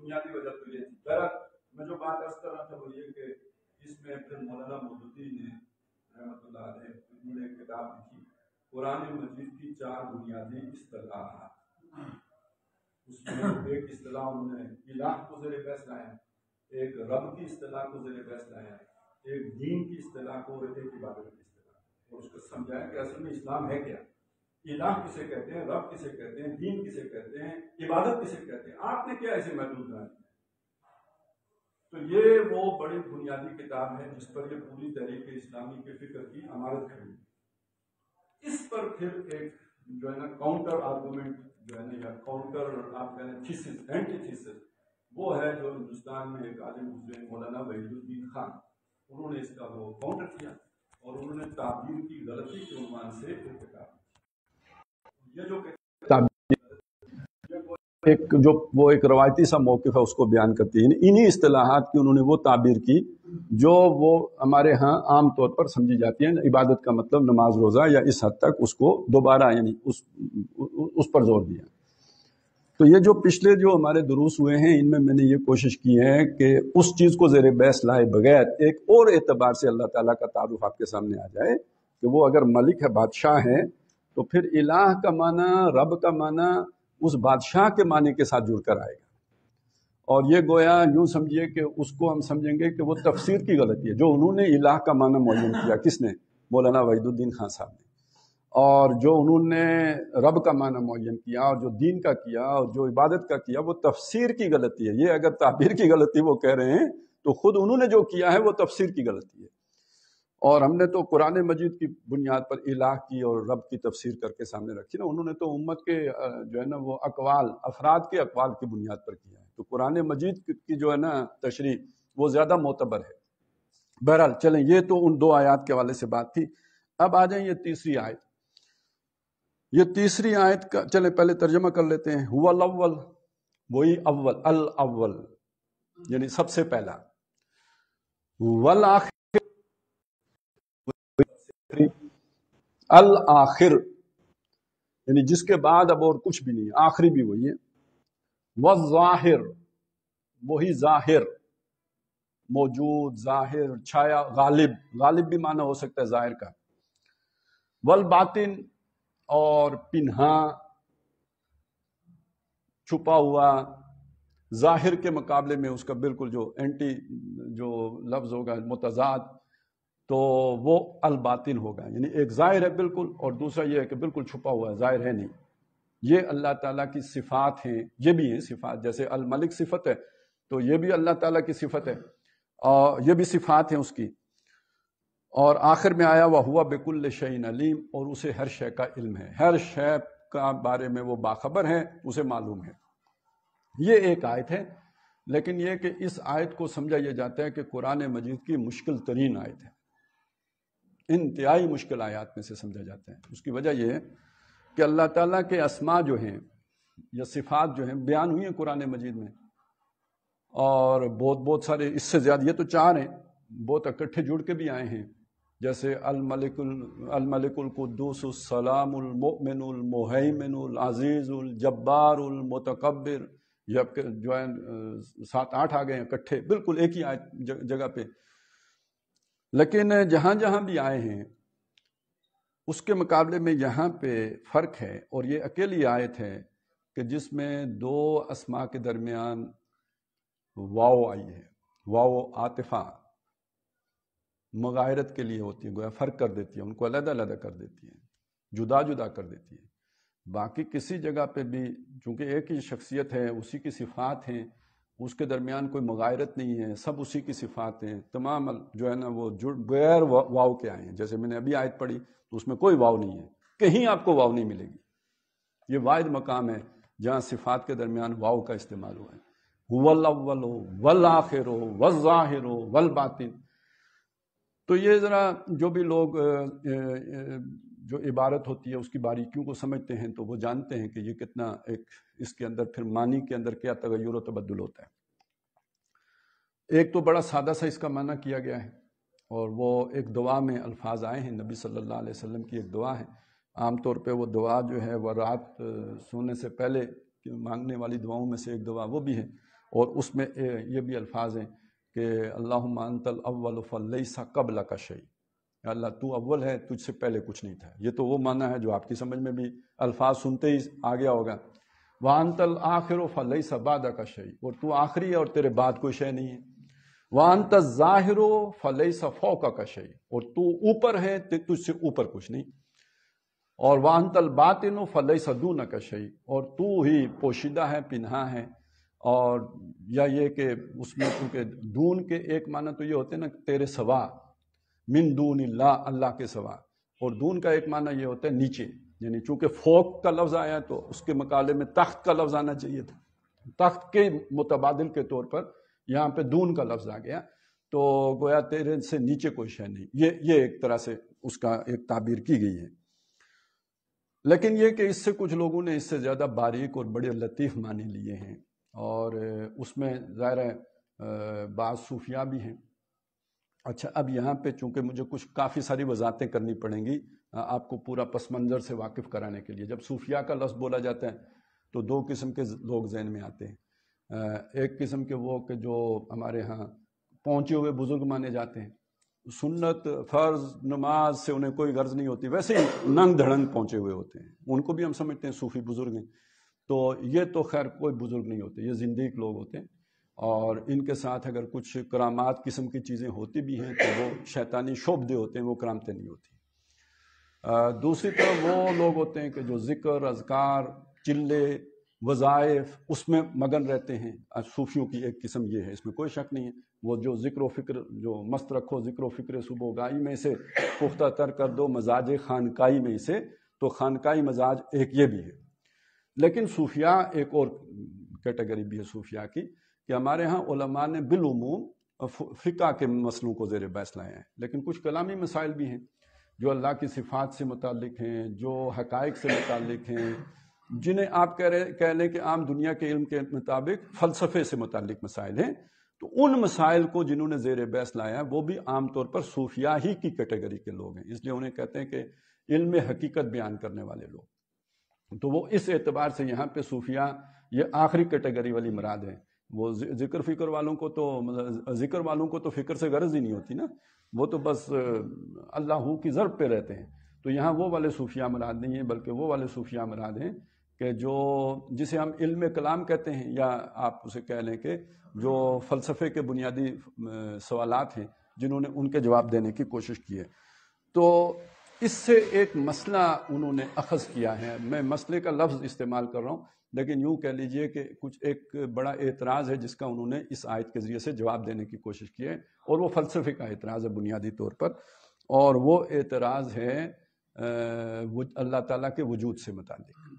بنیادی وجہ تو یہ تھی. بہرحال میں جو بات عرض کر رہا تھا وہ یہ کہ اس میں پھر مولانا مودودی نے رحمۃ اللہ علیہ انہوں نے ایک کتاب لکھی قرآن مجید کی 4 بنیادی اصطلاحات. اس میں ایک اصطلاح انہوں نے الہ کو زیر بحث لایا, ایک رب کی اصطلاح کو زیر بحث لایا, ایک دین کی اصطلاح کو اور ایک عبادت کی اصطلاح, اور اس کو سمجھایا کہ اصل میں اسلام ہے کیا, الہ کسے کہتے ہیں, رب کسے کہتے ہیں, دین کسے کہتے ہیں, عبادت کسے کہتے ہیں, آپ نے کیا ایسے محدود بنا دیا. تو یہ وہ بڑی بنیادی کتاب ہے جس پر یہ پوری تحریک اسلامی کے فکر کی عمارت کھڑی. اس پر پھر ایک جو ہے نا کاؤنٹر آرگومنٹ جو ہے نا یا کاؤنٹر آپ کہہ لیں تھیسس, اینٹی تھیسس, وہ ہے جو ہندوستان میں ایک عالم گزرے مولانا وحید الدین خان. انہوں نے اس کا وہ کاؤنٹر کیا اور انہوں نے تعبیر کی غلطی کے عنوان سے ایک کتاب. یہ جو ایک روایتی سا موقف ہے اس کو بیان کرتی ہے. انہی اصطلاحات کی انہوں نے وہ تعبیر کی جو وہ ہمارے ہاں عام طور پر سمجھی جاتی ہیں. عبادت کا مطلب نماز روزہ, یا اس حد تک اس کو دوبارہ یعنی اس پر زور دیا. تو یہ جو پچھلے جو ہمارے دروس ہوئے ہیں ان میں نے یہ کوشش کی ہے کہ اس چیز کو زیر بحث لائے بغیر ایک اور اعتبار سے اللہ تعالیٰ کا تعارف آپ کے سامنے آ جائے کہ وہ اگر ملک ہے, بادشاہ ہے, تو پھر الہ کا معنی, رب کا معنی اس بادشاہ کے معنی کے ساتھ جڑ کر آئے گا. اور یہ گویا یوں سمجھیے کہ اس کو ہم سمجھیں گے کہ وہ تفسیر کی غلطی ہے. جو انہوں نے الہ کا معنی معین کیا, کس نے؟ مولانا وحید الدین خان صاحب نے. اور جو انہوں نے رب کا معنی معین کیا اور جو دین کا کیا اور جو عبادت کا کیا, وہ تفسیر کی غلطی ہے. یہ اگر تعبیر کی غلطی وہ کہہ رہے ہیں تو خود انہوں نے جو کیا ہے وہ تفسیر کی غلطی ہے. اور ہم نے تو قرآن مجید کی بنیاد پر الہ کی اور رب کی تفسیر کر کے سامنے رکھی نا. انہوں نے تو امت کے جو ہے نا وہ اقوال, افراد کے اقوال کی بنیاد پر کیا ہے. تو قرآن مجید کی جو ہے نا تشریح وہ زیادہ معتبر ہے. بہرحال چلیں, یہ تو ان 2 آیات کے حوالے سے بات تھی. اب آ جائیں یہ تیسری آیت. یہ تیسری آیت کا چلیں پہلے ترجمہ کر لیتے ہیں. هو الاول, وہی اول, الاول یعنی سب سے پہلا. والآخر, الآخر یعنی جس کے بعد اب اور کچھ بھی نہیں, آخری بھی وہی ہے. والظاہر, وہی ظاہر, موجود, ظاہر, چھایا, غالب, غالب بھی معنی ہو سکتا ہے ظاہر کا. والباطن, اور پنہا, چھپا ہوا. ظاہر کے مقابلے میں اس کا بالکل جو اینٹی جو لفظ ہوگا متضاد, تو وہ الباطن ہوگا. یعنی ایک ظاہر ہے بالکل, اور دوسرا یہ ہے کہ بالکل چھپا ہوا ہے, ظاہر ہے نہیں. یہ اللہ تعالیٰ کی صفات ہیں, یہ بھی ہیں صفات. جیسے الملک صفت ہے تو یہ بھی اللہ تعالیٰ کی صفت ہے, اور یہ بھی صفات ہیں اس کی. اور آخر میں آیا وَهُوَ بِكُلِّ شَيْءٍ عَلِيمٌ, اور اسے ہر شے کا علم ہے, ہر شے کا بارے میں وہ باخبر ہے, اسے معلوم ہے. یہ ایک آیت ہے, لیکن یہ کہ اس آیت کو سمجھا یہ جاتا ہے کہ قرآن مجید کی مشکل ترین آیت ہے, انتہائی مشکل آیات میں سے سمجھا جاتا ہے. اس کی وجہ یہ ہے کہ اللہ تعالیٰ کے اسماء جو ہیں یا صفات جو ہیں بیان ہوئی ہیں قرآن مجید میں, اور بہت سارے اس سے زیادہ, یہ تو 4 ہیں, بہت اکٹھے جڑ کے بھی آئے ہیں. جیسے الملک القدوس السلام المؤمن المہیمن العزیز الجبار المتکبر, جو ہے 7-8 آ گئے ہیں اکٹھے بالکل ایک ہی آیت جگہ پہ. لیکن جہاں جہاں بھی آئے ہیں اس کے مقابلے میں یہاں پہ فرق ہے, اور یہ اکیلی آیت ہے کہ جس میں 2 اسماء کے درمیان واو آئی ہے. واو عاطفہ مغایرت کے لیے ہوتی ہے, گویا فرق کر دیتی ہے, ان کو علیحدہ علیحدہ کر دیتی ہے, جدا جدا کر دیتی ہے. باقی کسی جگہ پہ بھی چونکہ ایک ہی شخصیت ہے, اسی کی صفات ہیں, اس کے درمیان کوئی مغایرت نہیں ہے, سب اسی کی صفات ہیں, تمام جو ہے نا وہ بغیر واو کے آئے ہیں. جیسے میں نے ابھی آیت پڑھی تو اس میں کوئی واو نہیں ہے, کہیں آپ کو واو نہیں ملے گی. یہ واحد مقام ہے جہاں صفات کے درمیان واو کا استعمال ہوا ہے. هو الاول والآخر والظاہر والباطن. تو یہ ذرا جو بھی لوگ جو عبارت ہوتی ہے اس کی باریکیوں کو سمجھتے ہیں تو وہ جانتے ہیں کہ یہ کتنا ایک اس کے اندر پھر معنی کے اندر کیا تغیر و تبدل ہوتا ہے. ایک تو بڑا سادہ سا اس کا معنی کیا گیا ہے, اور وہ ایک دعا میں الفاظ آئے ہیں, نبی صلی اللہ علیہ وسلم کی ایک دعا ہے. عام طور پہ وہ دعا جو ہے وہ رات سونے سے پہلے مانگنے والی دعاؤں میں سے ایک دعا وہ بھی ہے, اور اس میں یہ بھی الفاظ ہیں کہ اللہم انت الاول فلیس قبلک شیء، اللہ تو اول ہے، تجھ سے پہلے کچھ نہیں تھا. یہ تو وہ معنی ہے جو آپ کی سمجھ میں بھی الفاظ سنتے ہی آ گیا ہوگا. وانت الآخر فلیس بعدک شیء، اور تو آخری ہے اور تیرے بعد کوئی شے نہیں ہے. وانت الظاہر فلیس فوقک شیء، اور تو اوپر ہے، تجھ سے اوپر کچھ نہیں. اور وانت الباطن فلیس دونک شیء، اور تو ہی پوشیدہ ہے، پنہا ہے. اور یا یہ کہ اس میں کیونکہ دون کے ایک معنی تو یہ ہوتے ہیں نا تیرے سوا، من دون اللہ، اللہ کے سوا. اور دون کا ایک معنی یہ ہوتا ہے نیچے، یعنی چونکہ فوق کا لفظ آیا تو اس کے مقابلے میں تخت کا لفظ آنا چاہیے تھا. تخت کے متبادل کے طور پر یہاں پہ دون کا لفظ آ گیا، تو گویا تیرے سے نیچے کوئی شے نہیں. یہ ایک طرح سے اس کا ایک تعبیر کی گئی ہے. لیکن یہ کہ اس سے کچھ لوگوں نے اس سے زیادہ باریک اور بڑے لطیف معنی لیے ہیں، اور اس میں ظاہر ہے بعض صوفیاء بھی ہیں. اچھا، اب یہاں پہ چونکہ مجھے کچھ کافی ساری وضاحتیں کرنی پڑیں گی آپ کو پورا پس منظر سے واقف کرانے کے لیے. جب صوفیاء کا لفظ بولا جاتا ہے تو دو قسم کے لوگ ذہن میں آتے ہیں. ایک قسم کے وہ کہ جو ہمارے ہاں پہنچے ہوئے بزرگ مانے جاتے ہیں، سنت فرض نماز سے انہیں کوئی غرض نہیں ہوتی، ویسے ہی ننگ دھڑنگ پہنچے ہوئے ہوتے ہیں، ان کو بھی ہم سمجھتے ہیں صوفی بزرگ ہیں. تو یہ تو خیر کوئی بزرگ نہیں ہوتے، یہ زندیق لوگ ہوتے ہیں. اور ان کے ساتھ اگر کچھ کرامات قسم کی چیزیں ہوتی بھی ہیں تو وہ شیطانی شعبدے ہوتے ہیں، وہ کرامتیں نہیں ہوتی. دوسری طرف وہ لوگ ہوتے ہیں کہ جو ذکر، اذکار، چلے، وظائف اس میں مگن رہتے ہیں. صوفیوں کی ایک قسم یہ ہے، اس میں کوئی شک نہیں ہے. وہ جو ذکر و فکر، جو مست رکھو ذکر و فکر صبح و گائی میں سے پختہ تر کر دو مزاج خانقائی میں سے، تو خانقائی مزاج ایک یہ بھی ہے. لیکن صوفیاء ایک اور کیٹیگری بھی ہے صوفیاء کی، کہ ہمارے ہاں علماء نے بالعموم فقہ کے مسئلوں کو زیر بحث لائے ہیں، لیکن کچھ کلامی مسائل بھی ہیں جو اللہ کی صفات سے متعلق ہیں، جو حقائق سے متعلق ہیں، جنہیں آپ کہہ لیں کہ عام دنیا کے علم کے مطابق فلسفے سے متعلق مسائل ہیں. تو ان مسائل کو جنہوں نے زیر بحث لایا وہ بھی عام طور پر صوفیاء ہی کی کیٹیگری کے لوگ ہیں، اس لیے انہیں کہتے ہیں کہ علم حقیقت بیان کرنے والے لوگ. تو وہ اس اعتبار سے یہاں پہ صوفیاء یہ آخری کیٹیگری والی مراد ہے. وہ ذکر فکر والوں کو تو فکر سے غرض ہی نہیں ہوتی نا، وہ تو بس اللہ کی ضرب پہ رہتے ہیں. تو یہاں وہ والے صوفیاء مراد نہیں ہیں، بلکہ وہ والے صوفیاء مراد ہیں کہ جو جسے ہم علم کلام کہتے ہیں، یا آپ اسے کہہ لیں کہ جو فلسفے کے بنیادی سوالات ہیں جنہوں نے ان کے جواب دینے کی کوشش کی ہے. تو اس سے ایک مسئلہ انہوں نے اخذ کیا ہے. میں مسئلے کا لفظ استعمال کر رہا ہوں، لیکن یوں کہہ لیجئے کہ کچھ ایک بڑا اعتراض ہے جس کا انہوں نے اس آیت کے ذریعے سے جواب دینے کی کوشش کی ہے، اور وہ فلسفے کا اعتراض ہے بنیادی طور پر. اور وہ اعتراض ہے اللہ تعالیٰ کے وجود سے متعلق.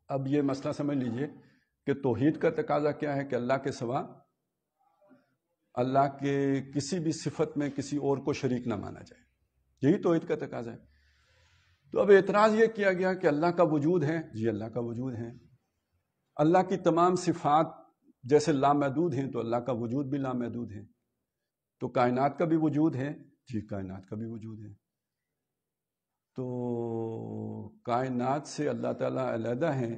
اب یہ مسئلہ سمجھ لیجئے کہ توحید کا تقاضا کیا ہے کہ اللہ کے سوا اللہ کے کسی بھی صفت میں کسی اور کو شریک نہ مانا جائے، یہی توحید کا تقاضا ہے. تو اب اعتراض یہ کیا گیا کہ اللہ کا وجود ہے. جی اللہ کا وجود ہے. اللہ کی تمام صفات جیسے لامحدود ہیں تو اللہ کا وجود بھی لامحدود ہے. تو کائنات کا بھی وجود ہے. جی کائنات کا بھی وجود ہے. تو کائنات سے اللہ تعالیٰ علیحدہ ہیں،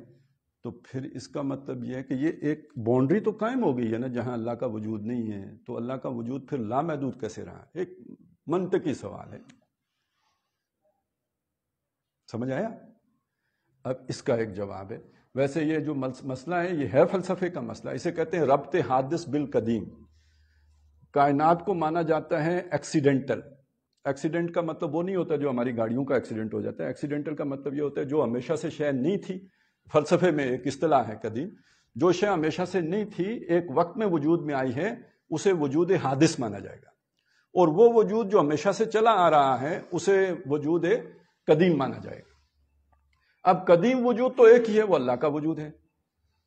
تو پھر اس کا مطلب یہ ہے کہ یہ ایک باؤنڈری تو قائم ہو گئی ہے نا جہاں اللہ کا وجود نہیں ہے. تو اللہ کا وجود پھر لامحدود کیسے رہا؟ ایک منطقی سوال ہے. سمجھ آیا؟ اب اس کا ایک جواب ہے. ویسے یہ جو مسئلہ ہے یہ ہے فلسفے کا مسئلہ، اسے کہتے ہیں ربط حادث بالقدیم. کائنات کو مانا جاتا ہے ایکسیڈنٹل. ایکسیڈنٹ کا مطلب وہ نہیں ہوتا جو ہماری گاڑیوں کا ایکسیڈنٹ ہو جاتا ہے. ایکسیڈنٹل کا مطلب یہ ہوتا ہے جو ہمیشہ سے شے نہیں تھی. فلسفے میں ایک اصطلاح ہے قدیم، جو شے ہمیشہ سے نہیں تھی ایک وقت میں وجود میں آئی ہے، اسے وجود حادث مانا جائے گا. اور وہ وجود جو ہمیشہ سے چلا آ رہا ہے اسے وجود قدیم مانا جائے گا. اب قدیم وجود تو ایک ہی ہے، وہ اللہ کا وجود ہے.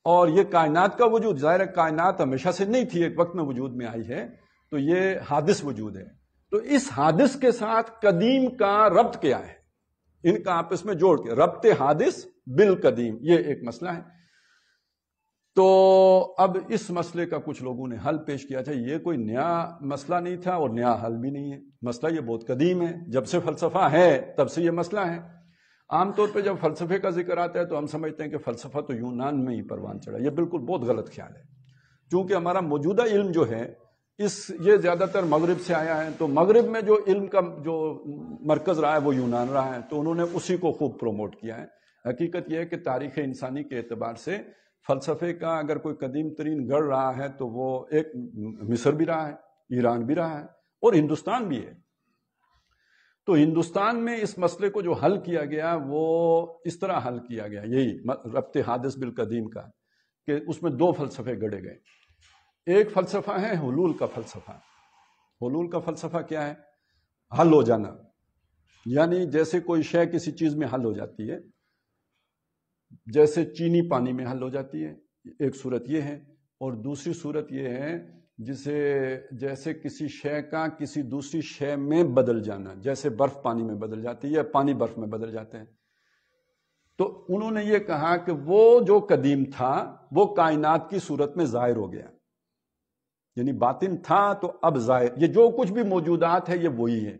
اور یہ کائنات کا وجود، ظاہر ہے کائنات ہمیشہ سے نہیں تھی، ایک وقت میں وجود میں آئی ہے، تو یہ حادث وجود ہے. تو اس حادث کے ساتھ قدیم کا ربط کیا ہے؟ ان کا آپس میں جوڑ کے ربط حادث بالقدیم، یہ ایک مسئلہ ہے. تو اب اس مسئلے کا کچھ لوگوں نے حل پیش کیا تھا. یہ کوئی نیا مسئلہ نہیں تھا اور نیا حل بھی نہیں ہے. مسئلہ یہ بہت قدیم ہے، جب سے فلسفہ ہے تب سے یہ مسئلہ ہے. عام طور پہ جب فلسفے کا ذکر آتا ہے تو ہم سمجھتے ہیں کہ فلسفہ تو یونان میں ہی پروان چڑھا. یہ بالکل بہت غلط خیال ہے. چونکہ ہمارا موجودہ علم جو ہے یہ زیادہ تر مغرب سے آیا ہے، تو مغرب میں جو علم کا جو مرکز رہا ہے وہ یونان رہا ہے، تو انہوں نے اسی کو خوب پروموٹ کیا ہے۔ حقیقت یہ ہے کہ تاریخ انسانی کے اعتبار سے فلسفے کا اگر کوئی قدیم ترین گڑھ رہا ہے تو وہ ایک مصر بھی رہا ہے، ایران بھی رہا ہے اور ہندوستان بھی ہے۔ تو ہندوستان میں اس مسئلے کو جو حل کیا گیا وہ اس طرح حل کیا گیا، یہی ربط حادث بالقدیم کا، کہ اس میں دو فلسفے گڑھے گئے۔ ایک فلسفہ ہے حلول کا فلسفہ۔ حلول کا فلسفہ کیا ہے؟ حل ہو جانا، یعنی جیسے کوئی شے کسی چیز میں حل ہو جاتی ہے، جیسے چینی پانی میں حل ہو جاتی ہے، ایک صورت یہ ہے، اور دوسری صورت یہ ہے جیسے کسی شے کا کسی دوسری شے میں بدل جانا، جیسے برف پانی میں بدل جاتی ہے یا پانی برف میں بدل جاتے ہیں۔ تو انہوں نے یہ کہا کہ وہ جو قدیم تھا وہ کائنات کی صورت میں ظاہر ہو گیا، یعنی باطن تھا تو اب ظاہر، یہ جو کچھ بھی موجودات ہے یہ وہی ہے۔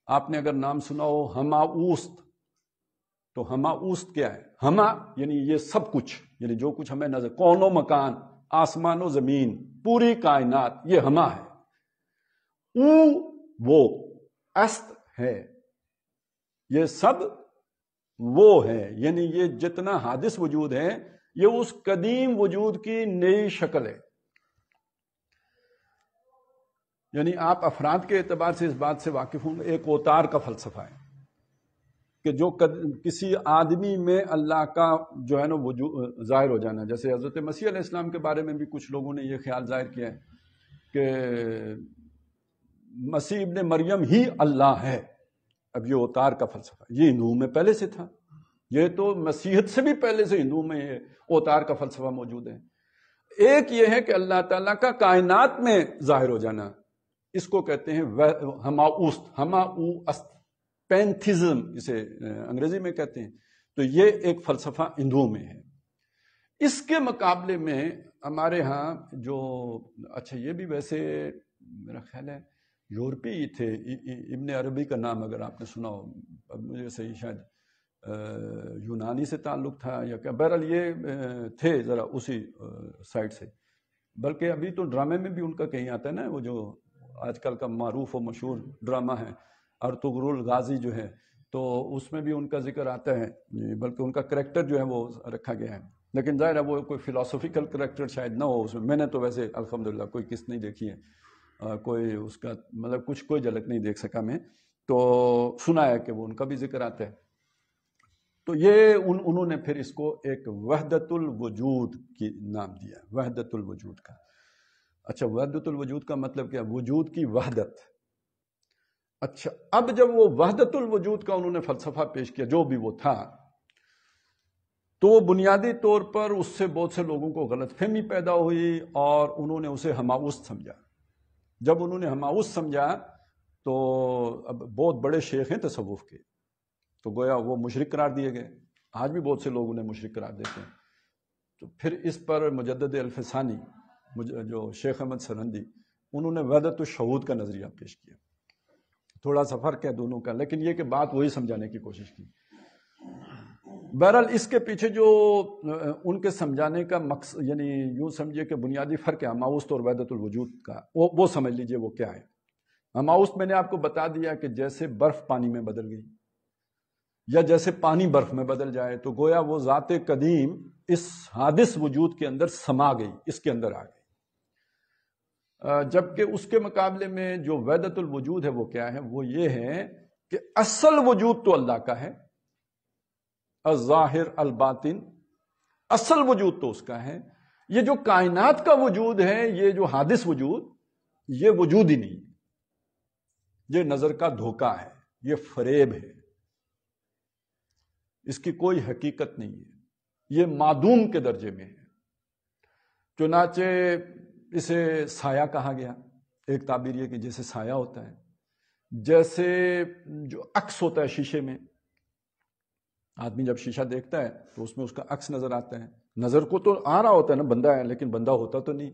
آپ نے اگر نام سنا ہو ہما اوست، تو ہما اوست کیا ہے؟ ہما یعنی یہ سب کچھ، یعنی جو کچھ ہمیں نظر، کون و مکان، آسمان و زمین، پوری کائنات، یہ ہما ہے۔ او وہ، است ہے، یہ سب وہ ہے، یعنی یہ جتنا حادث وجود ہے یہ اس قدیم وجود کی نئی شکل ہے۔ یعنی آپ افراد کے اعتبار سے اس بات سے واقف ہوں، ایک اوتار کا فلسفہ ہے کہ جو کسی آدمی میں اللہ کا جو ہے نا وجود ظاہر ہو جانا، جیسے حضرت مسیح علیہ السلام کے بارے میں بھی کچھ لوگوں نے یہ خیال ظاہر کیا ہے کہ مسیح ابن مریم ہی اللہ ہے۔ اب یہ اوتار کا فلسفہ، یہ ہندوؤں میں پہلے سے تھا، یہ تو مسیحت سے بھی پہلے سے ہندوؤں میں یہ اوتار کا فلسفہ موجود ہے۔ ایک یہ ہے کہ اللہ تعالیٰ کا کائنات میں ظاہر ہو جانا، اس کو کہتے ہیں ہماؤست، ہماؤست، پینتھزم اسے انگریزی میں کہتے ہیں۔ تو یہ ایک فلسفہ ہندوؤں میں ہے۔ اس کے مقابلے میں ہمارے ہاں جو اچھا یہ بھی ویسے میرا خیال ہے یورپی ہی تھے، ابن عربی کا نام اگر آپ نے سنا ہو، اب مجھے صحیح شاید یونانی سے تعلق تھا یا کیا، بہرحال یہ تھے ذرا اسی سائڈ سے، بلکہ ابھی تو ڈرامے میں بھی ان کا کہیں آتا ہے نا، وہ جو آج کل کا معروف و مشہور ڈرامہ ہے ارطغرل غازی جو ہے، تو اس میں بھی ان کا ذکر آتا ہے، بلکہ ان کا کریکٹر جو ہے وہ رکھا گیا ہے، لیکن ظاہر ہے وہ کوئی فلاسفیکل کریکٹر شاید نہ ہو اس میں نے تو ویسے الحمدللہ کوئی قسط نہیں دیکھی ہے، کوئی اس کا مطلب کوئی جھلک نہیں دیکھ سکا میں، تو سنا ہے کہ وہ ان کا بھی ذکر آتا ہے۔ تو یہ انہوں نے پھر اس کو ایک وحدت الوجود کی نام دیا، وحدت الوجود کا۔ اچھا وحدت الوجود کا مطلب کیا؟ وجود کی وحدت۔ اچھا اب جب وہ وحدت الوجود کا انہوں نے فلسفہ پیش کیا، جو بھی وہ تھا، تو وہ بنیادی طور پر اس سے بہت سے لوگوں کو غلط فہمی پیدا ہوئی اور انہوں نے اسے ہماؤست سمجھا۔ جب انہوں نے ہماؤست سمجھا تو اب بہت بڑے شیخ ہیں تصوف کے، تو گویا وہ مشرک قرار دیے گئے، آج بھی بہت سے لوگ انہیں مشرک قرار دیتے ہیں۔ تو پھر اس پر مجدد الفسانی جو شیخ احمد سرہندی، انہوں نے وحدت الشہود کا نظریہ پیش کیا۔ تھوڑا سا فرق ہے دونوں کا، لیکن یہ کہ بات وہی سمجھانے کی کوشش کی۔ بہرحال اس کے پیچھے جو ان کے سمجھانے کا مقصد، یعنی یوں سمجھیے کہ بنیادی فرق ہے ہماؤست اور وحدت الوجود کا، وہ سمجھ لیجئے وہ کیا ہے۔ ہماؤست میں نے آپ کو بتا دیا کہ جیسے برف پانی میں بدل گئی یا جیسے پانی برف میں بدل جائے، تو گویا وہ ذات قدیم اس حادث وجود کے اندر سما گئی، اس کے اندر آ گئی۔ جبکہ اس کے مقابلے میں جو وحدت الوجود ہے وہ کیا ہے؟ وہ یہ ہے کہ اصل وجود تو اللہ کا ہے، الظاہر الباطن، اصل وجود تو اس کا ہے۔ یہ جو کائنات کا وجود ہے، یہ جو حادث وجود، یہ وجود ہی نہیں، یہ نظر کا دھوکہ ہے، یہ فریب ہے، اس کی کوئی حقیقت نہیں ہے، یہ معدوم کے درجے میں ہے۔ چنانچہ اسے سایہ کہا گیا، ایک تعبیر یہ کہ جیسے سایہ ہوتا ہے، جیسے جو عکس ہوتا ہے شیشے میں، آدمی جب شیشہ دیکھتا ہے تو اس میں اس کا عکس نظر آتا ہے، نظر کو تو آ رہا ہوتا ہے نا بندہ ہے، لیکن بندہ ہوتا تو نہیں۔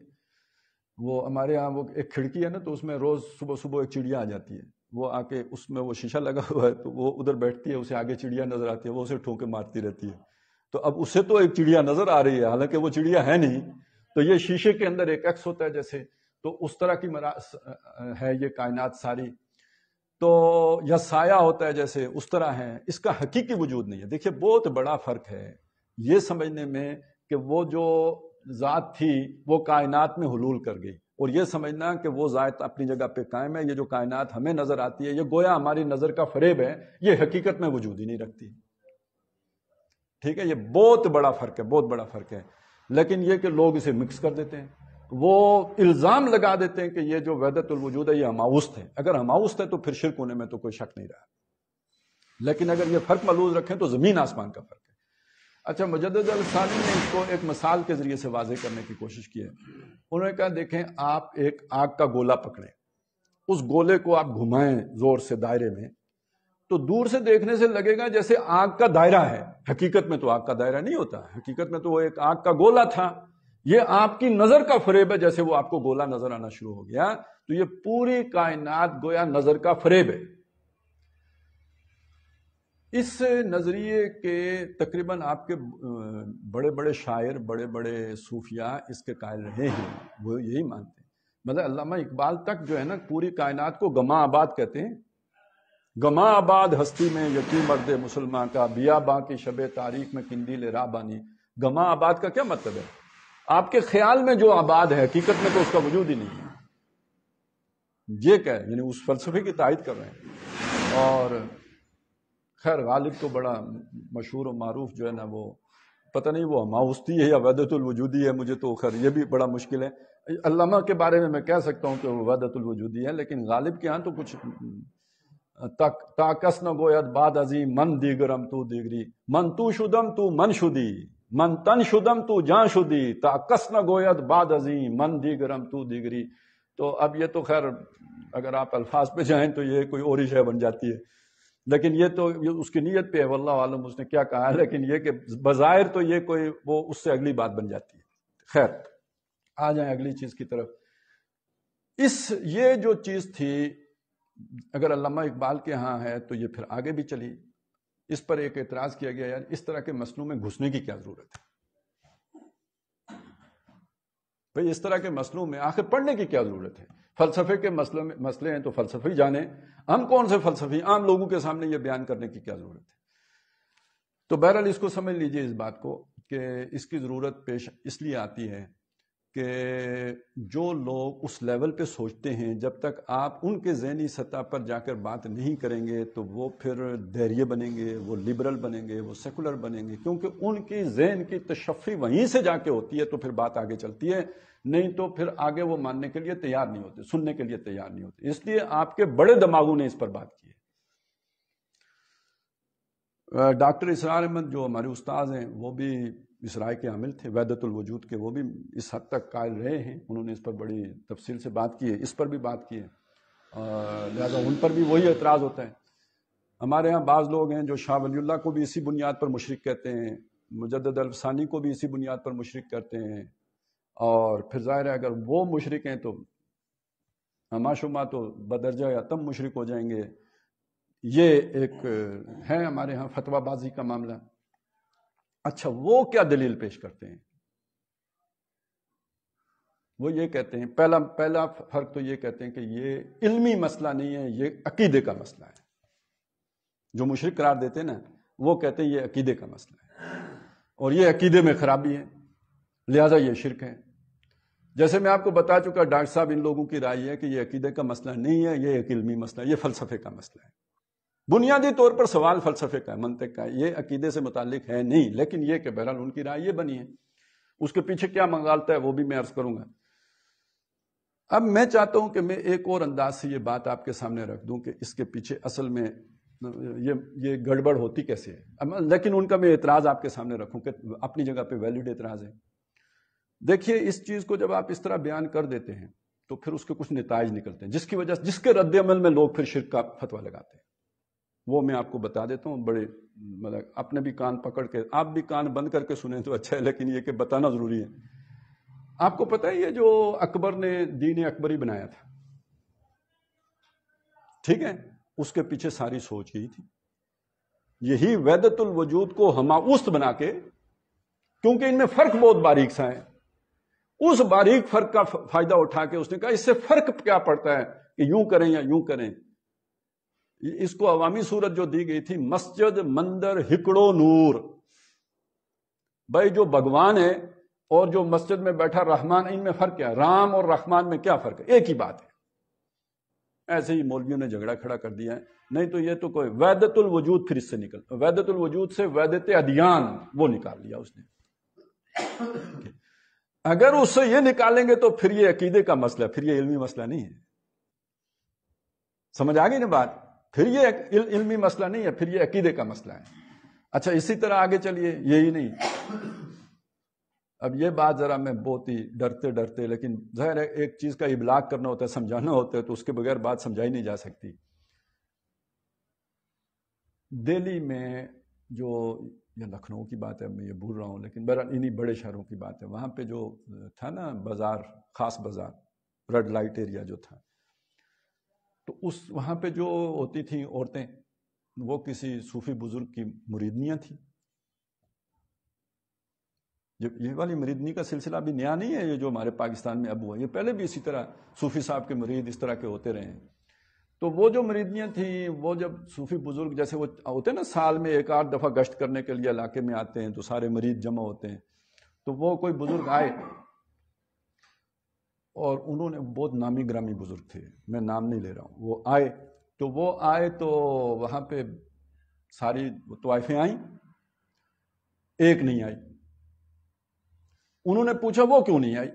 وہ ہمارے ہاں وہ ایک کھڑکی ہے نا، تو اس میں روز صبح صبح ایک چڑیا آ جاتی ہے، وہ آ کے اس میں وہ شیشہ لگا ہوا ہے تو وہ ادھر بیٹھتی ہے، اسے آگے چڑیا نظر آتی ہے، وہ اسے ٹھوکے مارتی رہتی ہے، تو اب اسے تو ایک چڑیا نظر آ رہی ہے، حالانکہ وہ چڑیا ہے نہیں، تو یہ شیشے کے اندر ایک عکس ہوتا ہے جیسے، تو اس طرح کی ہے یہ کائنات ساری، تو یا سایہ ہوتا ہے جیسے اس طرح ہے، اس کا حقیقی وجود نہیں ہے۔ دیکھیے بہت بڑا فرق ہے یہ سمجھنے میں کہ وہ جو ذات تھی وہ کائنات میں حلول کر گئی، اور یہ سمجھنا کہ وہ ذات اپنی جگہ پہ قائم ہے، یہ جو کائنات ہمیں نظر آتی ہے یہ گویا ہماری نظر کا فریب ہے، یہ حقیقت میں وجود ہی نہیں رکھتی۔ ٹھیک ہے، یہ بہت بڑا فرق ہے، بہت بڑا فرق ہے۔ لیکن یہ کہ لوگ اسے مکس کر دیتے ہیں، وہ الزام لگا دیتے ہیں کہ یہ جو وحدت الوجود ہے یہ ہماوست ہے۔ اگر ہماوست ہے تو پھر شرک ہونے میں تو کوئی شک نہیں رہا، لیکن اگر یہ فرق ملحوظ رکھیں تو زمین آسمان کا فرق ہے۔ اچھا، مجدد الثانی نے اس کو ایک مثال کے ذریعے سے واضح کرنے کی کوشش کی ہے۔ انہوں نے کہا دیکھیں آپ ایک آگ کا گولا پکڑیں، اس گولے کو آپ گھمائیں زور سے دائرے میں، تو دور سے دیکھنے سے لگے گا جیسے آگ کا دائرہ ہے، حقیقت میں تو آگ کا دائرہ نہیں ہوتا، حقیقت میں تو وہ ایک آگ کا گولا تھا۔ یہ آپ کی نظر کا فریب ہے، جیسے وہ آپ کو گولا نظر آنا شروع ہو گیا، تو یہ پوری کائنات گویا نظر کا فریب ہے۔ اس نظریے کے تقریباً آپ کے بڑے بڑے شاعر، بڑے بڑے صوفیاء اس کے قائل رہے ہیں، وہ یہی مانتے ہیں۔ مطلب علامہ اقبال تک جو ہے نا پوری کائنات کو گما آباد کہتے ہیں۔ گما آباد ہستی میں یتیم مرد مسلمان کا، بیاباں کی شب تاریخ میں قندیل راہ بانی۔ گما آباد کا کیا مطلب ہے؟ آپ کے خیال میں جو آباد ہے، حقیقت میں تو اس کا وجود ہی نہیں ہے۔ یہ کیا ہے؟ یعنی اس فلسفے کی تائید کر رہے ہیں۔ اور خیر غالب تو بڑا مشہور و معروف جو ہے نا، وہ پتہ نہیں وہ ہماوستی ہے یا وحدت الوجودی ہے، مجھے تو خیر یہ بھی بڑا مشکل ہے۔ علامہ کے بارے میں کہہ سکتا ہوں کہ وہ وحدت الوجودی ہے، لیکن غالب کے ہاں تو کچھ تا کس نہ گوید بعد ازیں من دیگرم تو دیگری، من تو شدم تو من شدی، من تن شدم تو جان شدی، تا کس نہ گوید بعد ازیں من دیگرم تو دیگری۔ تو اب یہ تو خیر اگر آپ الفاظ پہ جائیں تو یہ کوئی اور ہی شے بن جاتی ہے، لیکن یہ تو اس کی نیت پہ ہے، واللہ عالم اس نے کیا کہا ہے، لیکن یہ کہ بظاہر تو یہ کوئی وہ اس سے اگلی بات بن جاتی ہے۔ خیر آ جائیں اگلی چیز کی طرف۔ یہ جو چیز تھی اگر علامہ اقبال کے ہاں ہے تو یہ پھر آگے بھی چلی۔ اس پر ایک اعتراض کیا گیا، یار اس طرح کے مسئلوں میں گھسنے کی کیا ضرورت ہے؟ بھئی اس طرح کے مسئلوں میں آخر پڑھنے کی کیا ضرورت ہے؟ فلسفے کے مسئلے ہیں تو فلسفی جانیں، ہم کون سے فلسفی، عام لوگوں کے سامنے یہ بیان کرنے کی کیا ضرورت ہے؟ تو بہرحال اس کو سمجھ لیجئے، اس بات کو کہ اس کی ضرورت پیش اس لیے آتی ہے کہ جو لوگ اس لیول پہ سوچتے ہیں، جب تک آپ ان کے ذہنی سطح پر جا کر بات نہیں کریں گے تو وہ پھر دہریے بنیں گے، وہ لبرل بنیں گے، وہ سیکولر بنیں گے، کیونکہ ان کی ذہن کی تشفی وہیں سے جا کے ہوتی ہے، تو پھر بات آگے چلتی ہے، نہیں تو پھر آگے وہ ماننے کے لیے تیار نہیں ہوتے، سننے کے لیے تیار نہیں ہوتے۔ اس لیے آپ کے بڑے دماغوں نے اس پر بات کی ہے۔ ڈاکٹر اسرار احمد جو ہمارے استاذ ہیں وہ بھی اس رائے کے حامل تھے وحدت الوجود کے، وہ بھی اس حد تک قائل رہے ہیں، انہوں نے اس پر بڑی تفصیل سے بات کی ہے، اس پر بھی بات کی ہے، لہذا ان پر بھی وہی اعتراض ہوتا ہے۔ ہمارے ہاں بعض لوگ ہیں جو شاہ ولی اللہ کو بھی اسی بنیاد پر مشرک کہتے ہیں، مجدد الثانی کو بھی اسی بنیاد پر مشرک کرتے ہیں، اور پھر ظاہر ہے اگر وہ مشرک ہیں تو ہما شما تو بدرجہ یا تم مشرک ہو جائیں گے۔ یہ ایک ہے ہمارے ہاں فتویٰ بازی کا معاملہ۔ اچھا وہ کیا دلیل پیش کرتے ہیں؟ وہ یہ کہتے ہیں، پہلا فرق تو یہ کہتے ہیں کہ یہ علمی مسئلہ نہیں ہے، یہ عقیدے کا مسئلہ ہے۔ جو مشرک قرار دیتے ہیں نا، وہ کہتے ہیں یہ عقیدے کا مسئلہ ہے، اور یہ عقیدے میں خرابی ہے، لہذا یہ شرک ہے۔ جیسے میں آپ کو بتا چکا، ڈاکٹر صاحب ان لوگوں کی رائے ہے کہ یہ عقیدے کا مسئلہ نہیں ہے، یہ ایک علمی مسئلہ ہے، یہ فلسفے کا مسئلہ ہے۔ بنیادی طور پر سوال فلسفے کا ہے، منطق کا ہے، یہ عقیدے سے متعلق ہے نہیں، لیکن یہ کہ بہرحال ان کی رائے یہ بنی ہے، اس کے پیچھے کیا مغالطہ ہے وہ بھی میں عرض کروں گا۔ اب میں چاہتا ہوں کہ میں ایک اور انداز سے یہ بات آپ کے سامنے رکھ دوں کہ اس کے پیچھے اصل میں یہ گڑبڑ ہوتی کیسے ہے، لیکن ان کا میں اعتراض آپ کے سامنے رکھوں کہ اپنی جگہ پہ ویلڈ اعتراض ہے۔ دیکھیے اس چیز کو جب آپ اس طرح بیان کر دیتے ہیں تو پھر اس کے کچھ نتائج نکلتے ہیں، جس کی وجہ سے جس کے رد عمل میں لوگ پھر شرک کا فتویٰ لگاتے ہیں، وہ میں آپ کو بتا دیتا ہوں۔ بڑے مطلب اپنے بھی کان پکڑ کے، آپ بھی کان بند کر کے سنیں تو اچھا ہے، لیکن یہ کہ بتانا ضروری ہے۔ آپ کو پتہ ہے یہ جو اکبر نے دین اکبری بنایا تھا، ٹھیک ہے، اس کے پیچھے ساری سوچ یہی تھی، یہی وحدت الوجود کو ہماوست بنا کے کیونکہ ان میں فرق بہت باریک سا ہے. اس باریک فرق کا فائدہ اٹھا کے اس نے کہا اس سے فرق کیا پڑتا ہے کہ یوں کریں یا یوں کریں. اس کو عوامی صورت جو دی گئی تھی مسجد مندر ہکڑو نور. بھائی جو بھگوان ہے اور جو مسجد میں بیٹھا رحمان، ان میں فرق کیا ہے؟ رام اور رحمان میں کیا فرق ہے؟ ایک ہی بات ہے. ایسے ہی مولویوں نے جھگڑا کھڑا کر دیا ہے. نہیں تو یہ تو کوئی وحدت الوجود پھر اس سے نکل، وحدت الوجود سے وحدت ادیان وہ نکال لیا اس نے. اگر اس سے یہ نکالیں گے تو پھر یہ عقیدے کا مسئلہ، پھر یہ علمی مسئلہ نہیں ہے. سمجھ آ گئی نا بات؟ پھر یہ علمی مسئلہ نہیں ہے، پھر یہ عقیدے کا مسئلہ ہے. اچھا اسی طرح آگے چلیے. یہی نہیں، اب یہ بات ذرا میں بہت ہی ڈرتے لیکن ظاہر ہے ایک چیز کا ابلاغ کرنا ہوتا ہے، سمجھانا ہوتا ہے، تو اس کے بغیر بات سمجھائی نہیں جا سکتی. دہلی میں جو، یا لکھنؤ کی بات ہے میں یہ بھول رہا ہوں، لیکن بہرحال انہی بڑے شہروں کی بات ہے. وہاں پہ جو تھا نا بازار، خاص بازار، ریڈ لائٹ ایریا جو تھا، تو وہاں پہ جو ہوتی تھیں عورتیں، وہ کسی صوفی بزرگ کی مریدنیاں تھیں. یہ والی مریدنی کا سلسلہ بھی نیا نہیں ہے، یہ جو ہمارے پاکستان میں اب ہوا، یہ پہلے بھی اسی طرح صوفی صاحب کے مرید اس طرح کے ہوتے رہے ہیں. تو وہ جو مریدنیاں تھیں، وہ جب صوفی بزرگ جیسے وہ ہوتے ہیں نا سال میں ایک آدھ دفعہ گشت کرنے کے لیے علاقے میں آتے ہیں، تو سارے مرید جمع ہوتے ہیں. تو وہ کوئی بزرگ آئے اور انہوں نے، بہت نامی گرامی بزرگ تھے، میں نام نہیں لے رہا ہوں، وہ آئے تو وہاں پہ ساری طوائفیں آئیں، ایک نہیں آئی. انہوں نے پوچھا وہ کیوں نہیں آئی؟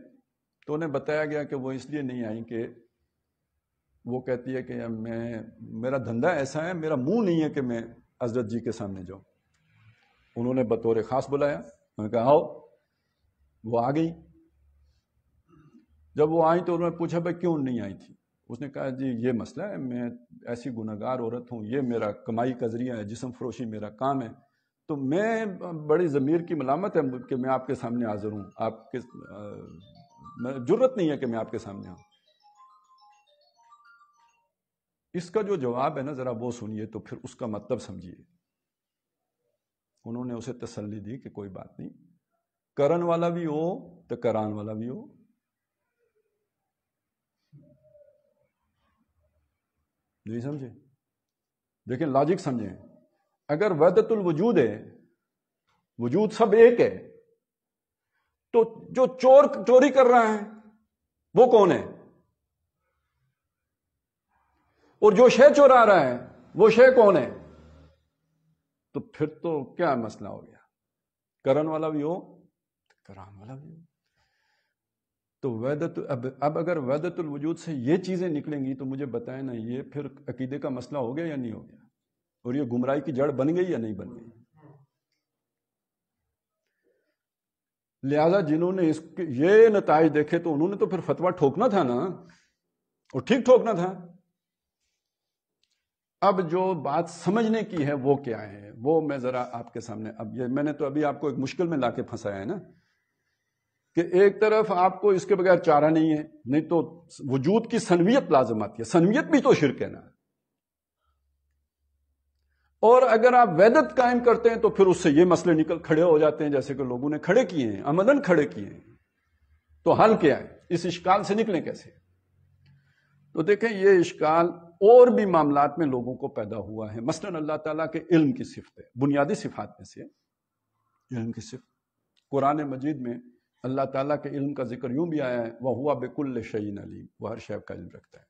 تو انہیں بتایا گیا کہ وہ اس لیے نہیں آئی کہ وہ کہتی ہے کہ میرا دھندا ایسا ہے، میرا منہ نہیں ہے کہ میں حضرت جی کے سامنے جاؤں. انہوں نے بطور خاص بلایا، انہوں نے کہا آؤ. وہ آ گئی. جب وہ آئی تو انہوں نے پوچھا بھائی کیوں نہیں آئی تھی؟ اس نے کہا جی یہ مسئلہ ہے، میں ایسی گناہگار عورت ہوں، یہ میرا کمائی کا ذریعہ ہے، جسم فروشی میرا کام ہے، تو میں بڑی ضمیر کی ملامت ہے کہ میں آپ کے سامنے حاضر ہوں، آپ کے جرت نہیں ہے کہ میں آپ کے سامنے آؤں. اس کا جو جواب ہے نا ذرا وہ سنیے تو پھر اس کا مطلب سمجھیے. انہوں نے اسے تسلی دی کہ کوئی بات نہیں، کرن والا بھی ہو تو کران والا بھی ہو. نہیں سمجھے؟ دیکھیں لاجک سمجھیں. اگر وحدت الوجود ہے، وجود سب ایک ہے، تو جو چور چوری کر رہا ہے وہ کون ہے؟ اور جو شے چورا رہا ہے وہ شے کون ہے؟ تو پھر تو کیا مسئلہ ہو گیا؟ کرن والا بھی ہو کران والا بھی ہو. تو اب اگر وحدت الوجود سے یہ چیزیں نکلیں گی تو مجھے بتائیں نا، یہ پھر عقیدے کا مسئلہ ہو گیا یا نہیں ہو گیا؟ اور یہ گمراہی کی جڑ بن گئی یا نہیں بن گئی؟ لہذا جنہوں نے یہ نتائج دیکھے تو انہوں نے تو پھر فتویٰ ٹھوکنا تھا نا، اور ٹھیک ٹھوکنا تھا. اب جو بات سمجھنے کی ہے وہ کیا ہے، وہ میں ذرا آپ کے سامنے، اب یہ میں نے تو ابھی آپ کو ایک مشکل میں لا کے پھنسایا ہے نا، کہ ایک طرف آپ کو اس کے بغیر چارہ نہیں ہے، نہیں تو وجود کی سنویت لازم آتی ہے. سنویت بھی تو شرک ہے نا. اور اگر آپ وحدت قائم کرتے ہیں تو پھر اس سے یہ مسئلے نکل کھڑے ہو جاتے ہیں جیسے کہ لوگوں نے کھڑے کیے ہیں، عملاً کھڑے کیے ہیں. تو حل کیا ہے؟ اس اشکال سے نکلیں کیسے؟ تو دیکھیں یہ اشکال اور بھی معاملات میں لوگوں کو پیدا ہوا ہے. مثلاً اللہ تعالیٰ کے علم کی صفت ہے، بنیادی صفات میں سے علم کی صفت. قرآن مجید میں اللہ تعالیٰ کے علم کا ذکر یوں بھی آیا ہے، وَهُوَ بِكُلِّ شَيْءٍ عَلِيمٌ، وہ ہر شے کا علم رکھتا ہے.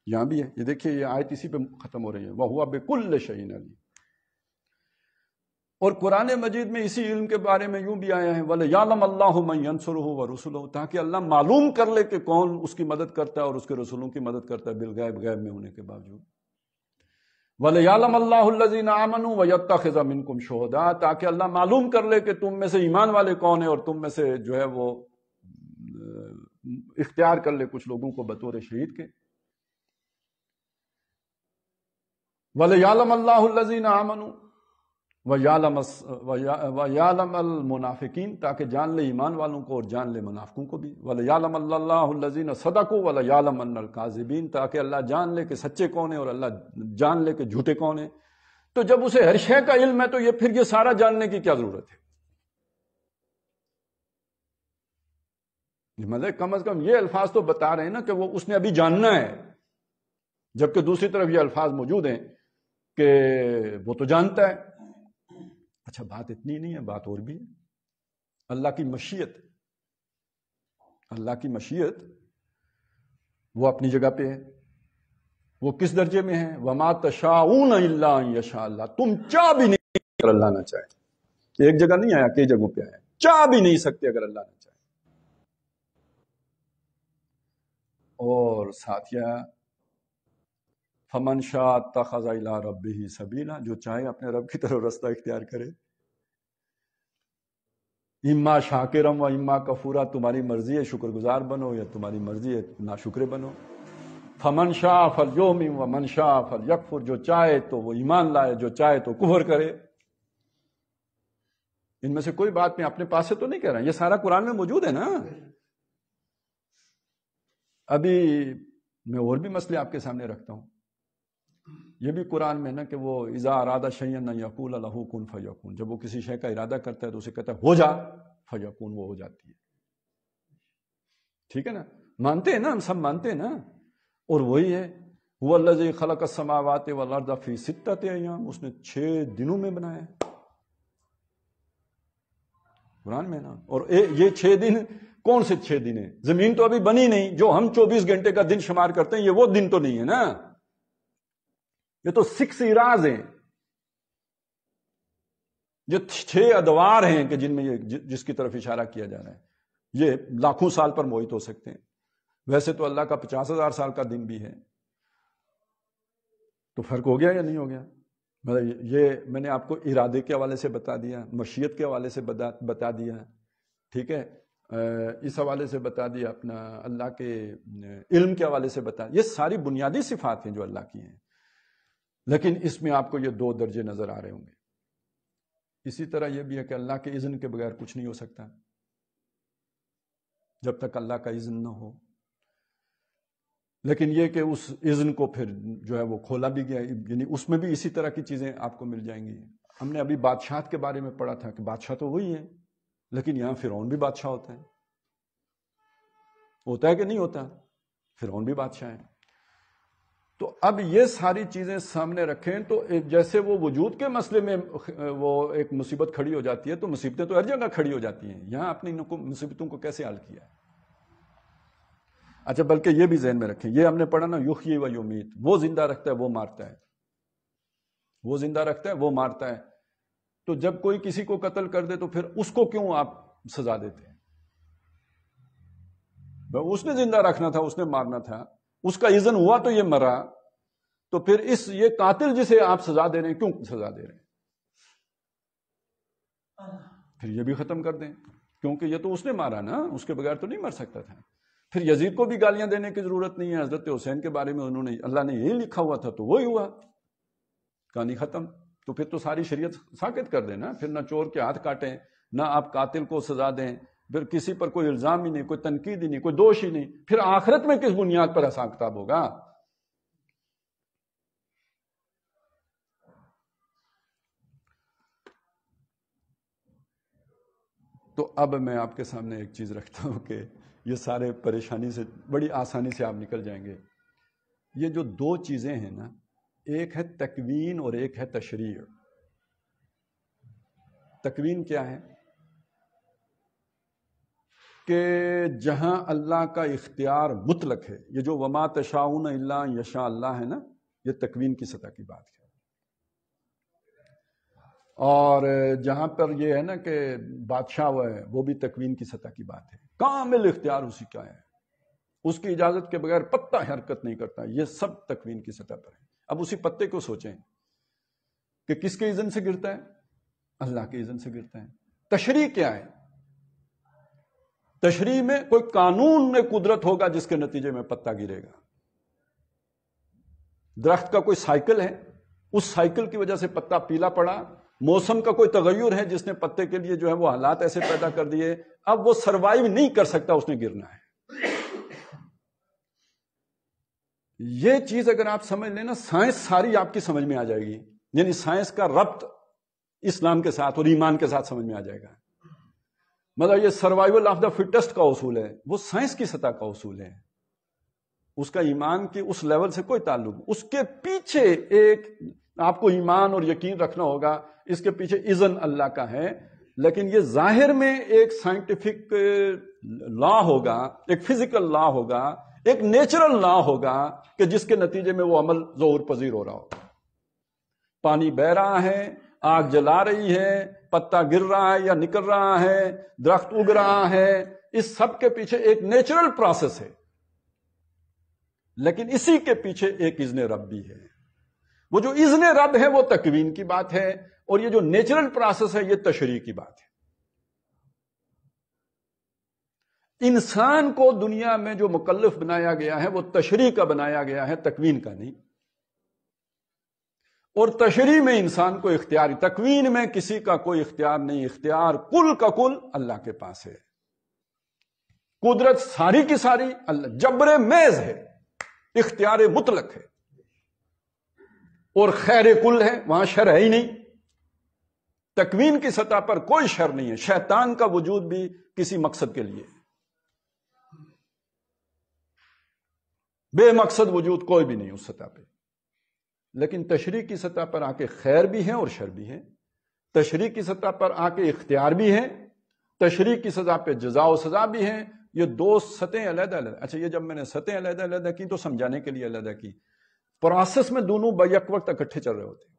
یہاں بھی ہے، یہ دیکھیے یہ آیت اسی پہ ختم ہو رہی ہے، وَهُوَ بِكُلِّ شَيْءٍ عَلِيمٌ. اور قرآن مجید میں اسی علم کے بارے میں یوں بھی آیا ہے، وَلَيَعْلَمَ اللَّهُ مَن يَنصُرُهُ وَرُسُلُهُ، تاکہ اللہ معلوم کر لے کہ کون اس کی مدد کرتا ہے اور اس کے رسولوں کی مدد کرتا ہے بالغیب، غیب میں ہونے کے باوجود. وَلَيَعْلَمَ اللَّهُ الَّذِينَ آمَنُوا وَيَتَّخِذَ مِنكُمْ شُهَدَاءَ، تاکہ اللہ معلوم کر لے کہ تم میں سے ایمان والے کون ہیں اور تم میں سے جو ہے وہ اختیار کر لے کچھ لوگوں کو بطور شہید کے. وَلَيَعْلَمَ اللَّهُ الَّذِينَ آمَنُوا وَيَعْلَمَ الْمُنَافِقِينَ، تاکہ جان لے ایمان والوں کو اور جان لے منافقوں کو بھی. وَلَيَعْلَمَ اللَّهُ الَّذِينَ صَدَقُوا وَلَيَعْلَمَنَّ الْكَاذِبِينَ، تاکہ اللہ جان لے کہ سچے کون ہیں اور اللہ جان لے کہ جھوٹے کون ہیں. تو جب اسے ہر شے کا علم ہے تو پھر یہ سارا جاننے کی کیا ضرورت ہے؟ مطلب کم از کم یہ الفاظ تو بتا رہے ہیں نا کہ وہ اس نے ابھی جاننا ہے، جبکہ دوسری طرف یہ الفاظ موجود ہیں کہ وہ تو جانتا ہے۔ اچھا بات اتنی نہیں ہے، بات اور بھی ہے۔ اللہ کی مشیت، اللہ کی مشیت وہ اپنی جگہ پہ ہے، وہ کس درجے میں ہے؟ وما تشاؤون الا ان یشاء اللہ، تم چاہ بھی نہیں اگر اللہ نہ چاہے۔ ایک جگہ نہیں آیا، کئی جگہوں پہ آیا، چاہ بھی نہیں سکتے اگر اللہ نہ چاہے۔ اور ساتھیہ فمن شاء اتخذ الی ربہ سبیلا، جو چاہے اپنے رب کی طرف رستہ اختیار کرے۔ اما شاکرم و اما کفورا، تمہاری مرضی ہے شکر گزار بنو یا تمہاری مرضی ہے ناشکرے بنو۔ فمن شاء فلیؤمن ومن شاء فلیکفر، جو چاہے تو وہ ایمان لائے، جو چاہے تو کفر کرے۔ ان میں سے کوئی بات میں اپنے پاس سے تو نہیں کہہ رہا، یہ سارا قرآن میں موجود ہے نا۔ ابھی میں اور بھی مسئلے آپ کے سامنے رکھتا ہوں، یہ بھی قرآن میں نا کہ وہ اذا اراد شیئا ان یقول له کن فیکون، جب وہ کسی شے کا ارادہ کرتا ہے تو اسے کہتا ہے ہو جا، فیکون، وہ ہو جاتی ہے۔ ٹھیک ہے نا، مانتے ہیں نا، ہم سب مانتے ہیں نا۔ اور وہی ہے هو الذی خلق السماوات والارض فی ستۃ ایام، اس نے 6 دنوں میں بنایا ہے، قرآن میں نا۔ اور یہ 6 دن کون سے 6 دن ہیں؟ زمین تو ابھی بنی نہیں، جو ہم 24 گھنٹے کا دن شمار کرتے ہیں یہ وہ دن تو نہیں ہے نا، یہ تو 6 ایراز ہیں، یہ 6 ادوار ہیں کہ جن میں یہ جس کی طرف اشارہ کیا جا رہا ہے، یہ لاکھوں سال پر محیط ہو سکتے ہیں۔ ویسے تو اللہ کا 50,000 سال کا دن بھی ہے، تو فرق ہو گیا یا نہیں ہو گیا؟ مطلب یہ میں نے آپ کو ارادے کے حوالے سے بتا دیا، مشیت کے حوالے سے بتا دیا، ٹھیک ہے، اس حوالے سے بتا دیا، اپنا اللہ کے علم کے حوالے سے بتا دیا۔ یہ ساری بنیادی صفات ہیں جو اللہ کی ہیں، لیکن اس میں آپ کو یہ 2 درجے نظر آ رہے ہوں گے۔ اسی طرح یہ بھی ہے کہ اللہ کے اذن کے بغیر کچھ نہیں ہو سکتا، جب تک اللہ کا اذن نہ ہو۔ لیکن یہ کہ اس اذن کو پھر جو ہے وہ کھولا بھی گیا، یعنی اس میں بھی اسی طرح کی چیزیں آپ کو مل جائیں گی۔ ہم نے ابھی بادشاہت کے بارے میں پڑھا تھا کہ بادشاہ تو وہی ہے، لیکن یہاں فرعون بھی بادشاہ ہوتا ہے کہ نہیں ہوتا؟ فرعون بھی بادشاہ ہے۔ تو اب یہ ساری چیزیں سامنے رکھیں تو جیسے وہ وجود کے مسئلے میں وہ ایک مصیبت کھڑی ہو جاتی ہے، تو مصیبتیں تو ہر جگہ کھڑی ہو جاتی ہیں، یہاں اپنی مصیبتوں کو کیسے حل کیا ہے؟ اچھا، بلکہ یہ بھی ذہن میں رکھیں، یہ ہم نے پڑھا نا یحیی و یمیت، وہ زندہ رکھتا ہے وہ مارتا ہے، وہ زندہ رکھتا ہے وہ مارتا ہے۔ تو جب کوئی کسی کو قتل کر دے تو پھر اس کو کیوں آپ سزا دیتے ہیں؟ اس نے زندہ رکھنا تھا، اس نے مارنا تھا، اس کا اذن ہوا تو یہ مرا، تو پھر یہ قاتل جسے آپ سزا دے رہے ہیں کیوں سزا دے رہے ہیں؟ پھر یہ بھی ختم کر دیں، کیونکہ یہ تو اس نے مارا نا، اس کے بغیر تو نہیں مر سکتا تھا۔ پھر یزید کو بھی گالیاں دینے کی ضرورت نہیں ہے، حضرت حسین کے بارے میں انہوں نے اللہ نے یہی لکھا ہوا تھا تو وہی ہوا، کہانی ختم۔ تو پھر تو ساری شریعت ساقط کر دیں نا، پھر نہ چور کے ہاتھ کاٹیں، نہ آپ قاتل کو سزا دیں، پھر کسی پر کوئی الزام ہی نہیں، کوئی تنقید ہی نہیں، کوئی دوش ہی نہیں، پھر آخرت میں کس بنیاد پر حساب کتاب ہوگا؟ تو اب میں آپ کے سامنے ایک چیز رکھتا ہوں کہ یہ سارے پریشانی سے بڑی آسانی سے آپ نکل جائیں گے۔ یہ جو 2 چیزیں ہیں نا، ایک ہے تکوین اور ایک ہے تشریع۔ تکوین کیا ہے؟ کہ جہاں اللہ کا اختیار مطلق ہے، یہ جو وما تشاؤون الا ان یشاء اللہ ہے نا، یہ تکوین کی سطح کی بات ہے۔ اور جہاں پر یہ ہے نا کہ بادشاہ وہ ہے، وہ بھی تکوین کی سطح کی بات ہے، کامل اختیار اسی کا ہے، اس کی اجازت کے بغیر پتہ حرکت نہیں کرتا، یہ سب تکوین کی سطح پر ہے۔ اب اسی پتے کو سوچیں کہ کس کے اذن سے گرتا ہے؟ اللہ کے اذن سے گرتا ہے۔ تشریع کیا ہے؟ تشریع میں کوئی قانون میں قدرت ہوگا جس کے نتیجے میں پتا گرے گا۔ درخت کا کوئی سائیکل ہے، اس سائیکل کی وجہ سے پتا پیلا پڑا، موسم کا کوئی تغیر ہے جس نے پتے کے لیے جو ہے وہ حالات ایسے پیدا کر دیے، اب وہ سروائیو نہیں کر سکتا، اس نے گرنا ہے۔ یہ چیز اگر آپ سمجھ لیں نا، سائنس ساری آپ کی سمجھ میں آ جائے گی، یعنی سائنس کا ربط اسلام کے ساتھ اور ایمان کے ساتھ سمجھ میں آ جائے گا۔ مطلب یہ سروائیول آف دا فٹسٹ کا اصول ہے، وہ سائنس کی سطح کا اصول ہے، اس کا ایمان کی اس لیول سے کوئی تعلق نہیں۔ اس کے پیچھے ایک آپ کو ایمان اور یقین رکھنا ہوگا، اس کے پیچھے اذن اللہ کا ہے، لیکن یہ ظاہر میں ایک سائنٹیفک لا ہوگا، ایک فزیکل لا ہوگا، ایک نیچرل لا ہوگا کہ جس کے نتیجے میں وہ عمل ظہور پذیر ہو رہا ہوگا۔ پانی بہ رہا ہے، آگ جلا رہی ہے، پتا گر رہا ہے یا نکل رہا ہے، درخت اگ رہا ہے، اس سب کے پیچھے ایک نیچرل پروسیس ہے، لیکن اسی کے پیچھے ایک اذن رب بھی ہے۔ وہ جو اذن رب ہے وہ تکوین کی بات ہے، اور یہ جو نیچرل پروسیس ہے یہ تشریع کی بات ہے۔ انسان کو دنیا میں جو مکلف بنایا گیا ہے وہ تشریع کا بنایا گیا ہے، تکوین کا نہیں۔ اور تشریع میں انسان کو اختیار، تکوین میں کسی کا کوئی اختیار نہیں، اختیار کل کا کل اللہ کے پاس ہے۔ قدرت ساری کی ساری اللہ، جبر محض ہے، اختیار مطلق ہے، اور خیر کل ہے، وہاں شر ہے ہی نہیں۔ تکوین کی سطح پر کوئی شر نہیں ہے، شیطان کا وجود بھی کسی مقصد کے لیے، بے مقصد وجود کوئی بھی نہیں اس سطح پہ۔ لیکن تشریع کی سطح پر آ کے خیر بھی ہے اور شر بھی ہے، تشریع کی سطح پر آ کے اختیار بھی ہے، تشریع کی سطح پہ جزا و سزا بھی ہے۔ یہ دو سطحیں علیحدہ علیحدہ۔ اچھا، یہ جب میں نے سطحیں علیحدہ علیحدہ کی تو سمجھانے کے لیے علیحدہ کی، پروسیس میں دونوں بیک وقت اکٹھے چل رہے ہوتے ہیں۔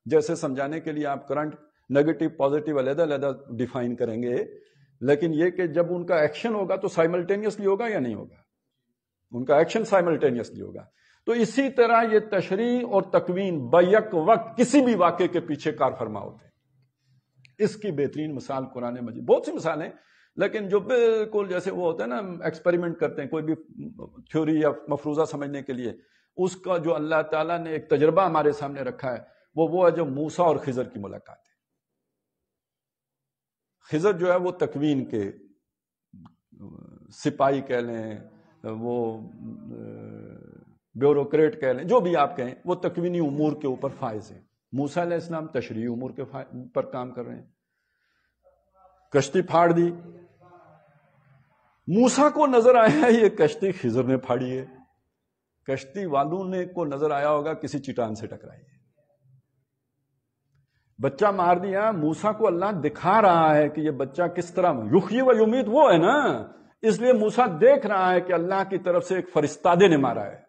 جیسے سمجھانے کے لیے آپ کرنٹ نیگیٹو پازیٹو علیحدہ علیحدہ ڈیفائن کریں گے، لیکن یہ کہ جب ان کا ایکشن ہوگا تو سائملٹینیسلی ہوگا یا نہیں ہوگا، ان کا ایکشن سائملٹینیسلی ہوگا۔ تو اسی طرح یہ تشریع اور تکوین بیک وقت کسی بھی واقعے کے پیچھے کار فرما ہوتے ہیں۔ اس کی بہترین مثال قرآن مجید، بہت سی مثالیں، لیکن جو بالکل جیسے وہ ہوتا ہے نا، ایکسپیریمنٹ کرتے ہیں کوئی بھی تھیوری یا مفروضہ سمجھنے کے لیے، اس کا جو اللہ تعالیٰ نے ایک تجربہ ہمارے سامنے رکھا ہے وہ ہے جو موسیٰ اور خضر کی ملاقات ہے۔ خضر جو ہے وہ تکوین کے سپاہی کہہ لیں، وہ بیوروکریٹ کہہ لیں، جو بھی آپ کہیں، وہ تکوینی امور کے اوپر فائز ہیں۔ موسیٰ علیہ السلام تشریعی امور کے پر کام کر رہے ہیں۔ کشتی پھاڑ دی، موسیٰ کو نظر آیا یہ کشتی خضر نے پھاڑی ہے، کشتی والوں نے کو نظر آیا ہوگا کسی چٹان سے ٹکرائی ہے۔ بچہ مار دیا، موسیٰ کو اللہ دکھا رہا ہے کہ یہ بچہ کس طرح یحیی و یمیت وہ ہے نا، اس لیے موسیٰ دیکھ رہا ہے کہ اللہ کی طرف سے ایک فرشتادے نے مارا ہے،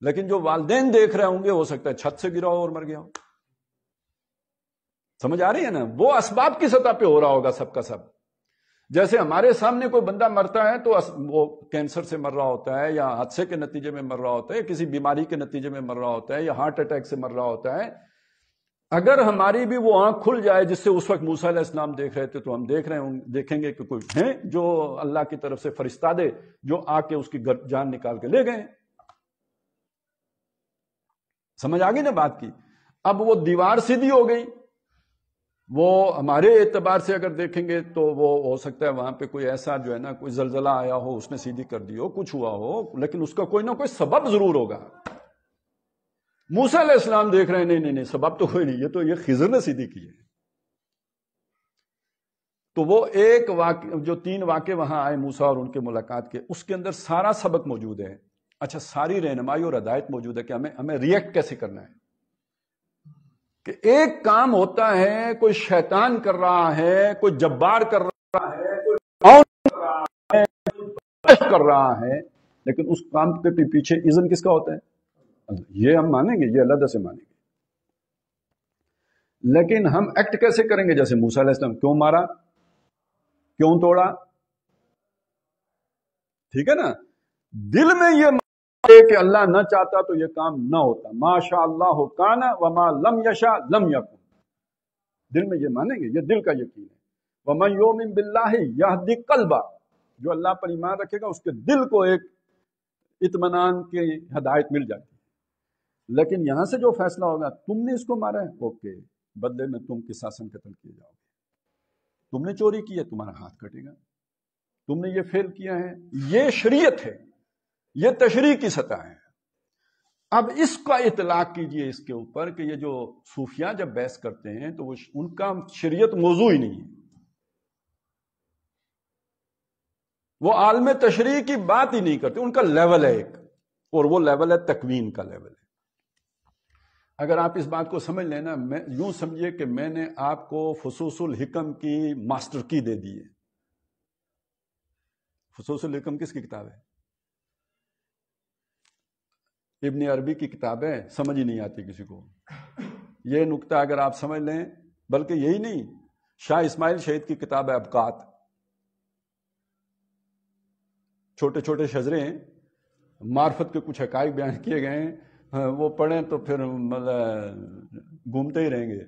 لیکن جو والدین دیکھ رہے ہوں گے ہو سکتا ہے چھت سے گرا ہو اور مر گیا ہو۔ سمجھ آ رہی ہے نا؟ وہ اسباب کی سطح پہ ہو رہا ہوگا سب کا سب۔ جیسے ہمارے سامنے کوئی بندہ مرتا ہے تو وہ کینسر سے مر رہا ہوتا ہے، یا حادثے کے نتیجے میں مر رہا ہوتا ہے، یا کسی بیماری کے نتیجے میں مر رہا ہوتا ہے، یا ہارٹ اٹیک سے مر رہا ہوتا ہے۔ اگر ہماری بھی وہ آنکھ کھل جائے جس سے اس وقت موسیٰ علیہ السلام دیکھ رہے تھے، تو ہم دیکھیں گے کہ کوئی ہیں جو اللہ کی طرف سے فرشتادے جو آ کے اس کی جان نکال کے لے گئے۔ سمجھ آ گئی نا بات کی؟ اب وہ دیوار سیدھی ہو گئی، وہ ہمارے اعتبار سے اگر دیکھیں گے تو وہ ہو سکتا ہے وہاں پہ کوئی ایسا جو ہے نا کوئی زلزلہ آیا ہو، اس نے سیدھی کر دی ہو، کچھ ہوا ہو، لیکن اس کا کوئی نہ کوئی سبب ضرور ہوگا۔ موسیٰ علیہ السلام دیکھ رہے ہیں نہیں سبب تو کوئی نہیں، یہ تو یہ خضر نے سیدھی کی ہے۔ تو وہ ایک واقع جو 3 واقعے وہاں آئے موسیٰ اور ان کے ملاقات کے، اس کے اندر سارا سبق موجود ہے۔ اچھا، ساری رہنمائی اور ہدایت موجود ہے کہ ہمیں ریئیکٹ کیسے کرنا ہے۔ کہ ایک کام ہوتا ہے، کوئی شیطان کر رہا ہے، کوئی جبار کر رہا ہے، کوئی کر رہا ہے، کوئی کر رہا ہے، لیکن اس کام کے پیچھے اذن کس کا ہوتا ہے؟ یہ ہم مانیں گے، یہ علیحدہ سے مانیں گے، لیکن ہم ایکٹ کیسے کریں گے؟ جیسے موسیٰ علیہ السلام کیوں مارا، کیوں توڑا؟ ٹھیک ہے نا؟ دل میں یہ کہ اللہ نہ چاہتا تو یہ کام نہ ہوتا، ما شاء اللہ کان وما لم یشاء لم یکن۔ دل میں یہ مانیں گے، یہ دل کا یقین ہے۔ ومن یؤمن باللہ یہدی قلبہ، جو اللہ پر ایمان رکھے گا اس کے دل کو ایک اطمینان کی ہدایت مل جاتی ہے۔ لیکن یہاں سے جو فیصلہ ہوگا، تم نے اس کو مارا ہے، اوکے، بدلے میں تم قصاصاً قتل کیے جاؤ گے۔ تم نے چوری کی ہے، تمہارا ہاتھ کٹے گا۔ تم نے یہ فعل کیا ہے، یہ شریعت ہے، یہ تشریع کی سطح ہے۔ اب اس کا اطلاق کیجئے اس کے اوپر کہ یہ جو صوفیاء جب بحث کرتے ہیں تو وہ ان کا شریعت موضوع ہی نہیں ہے۔ وہ عالم تشریح کی بات ہی نہیں کرتے، ان کا لیول ہے ایک، اور وہ لیول ہے تکوین کا لیول ہے۔ اگر آپ اس بات کو سمجھ لیں نا، میں یوں سمجھیے کہ میں نے آپ کو فصوص الحکم کی ماسٹر کی دے دی ہے۔ فصوص الحکم کس کی کتاب ہے؟ ابن عربی کی کتاب ہے، سمجھ ہی نہیں آتی کسی کو۔ یہ نقطہ اگر آپ سمجھ لیں، بلکہ یہی نہیں، شاہ اسماعیل شہید کی کتاب ہے ابقات، چھوٹے چھوٹے شجرے ہیں، معرفت کے کچھ حقائق بیان کیے گئے ہیں، وہ پڑھیں تو پھر گھومتے ہی رہیں گے۔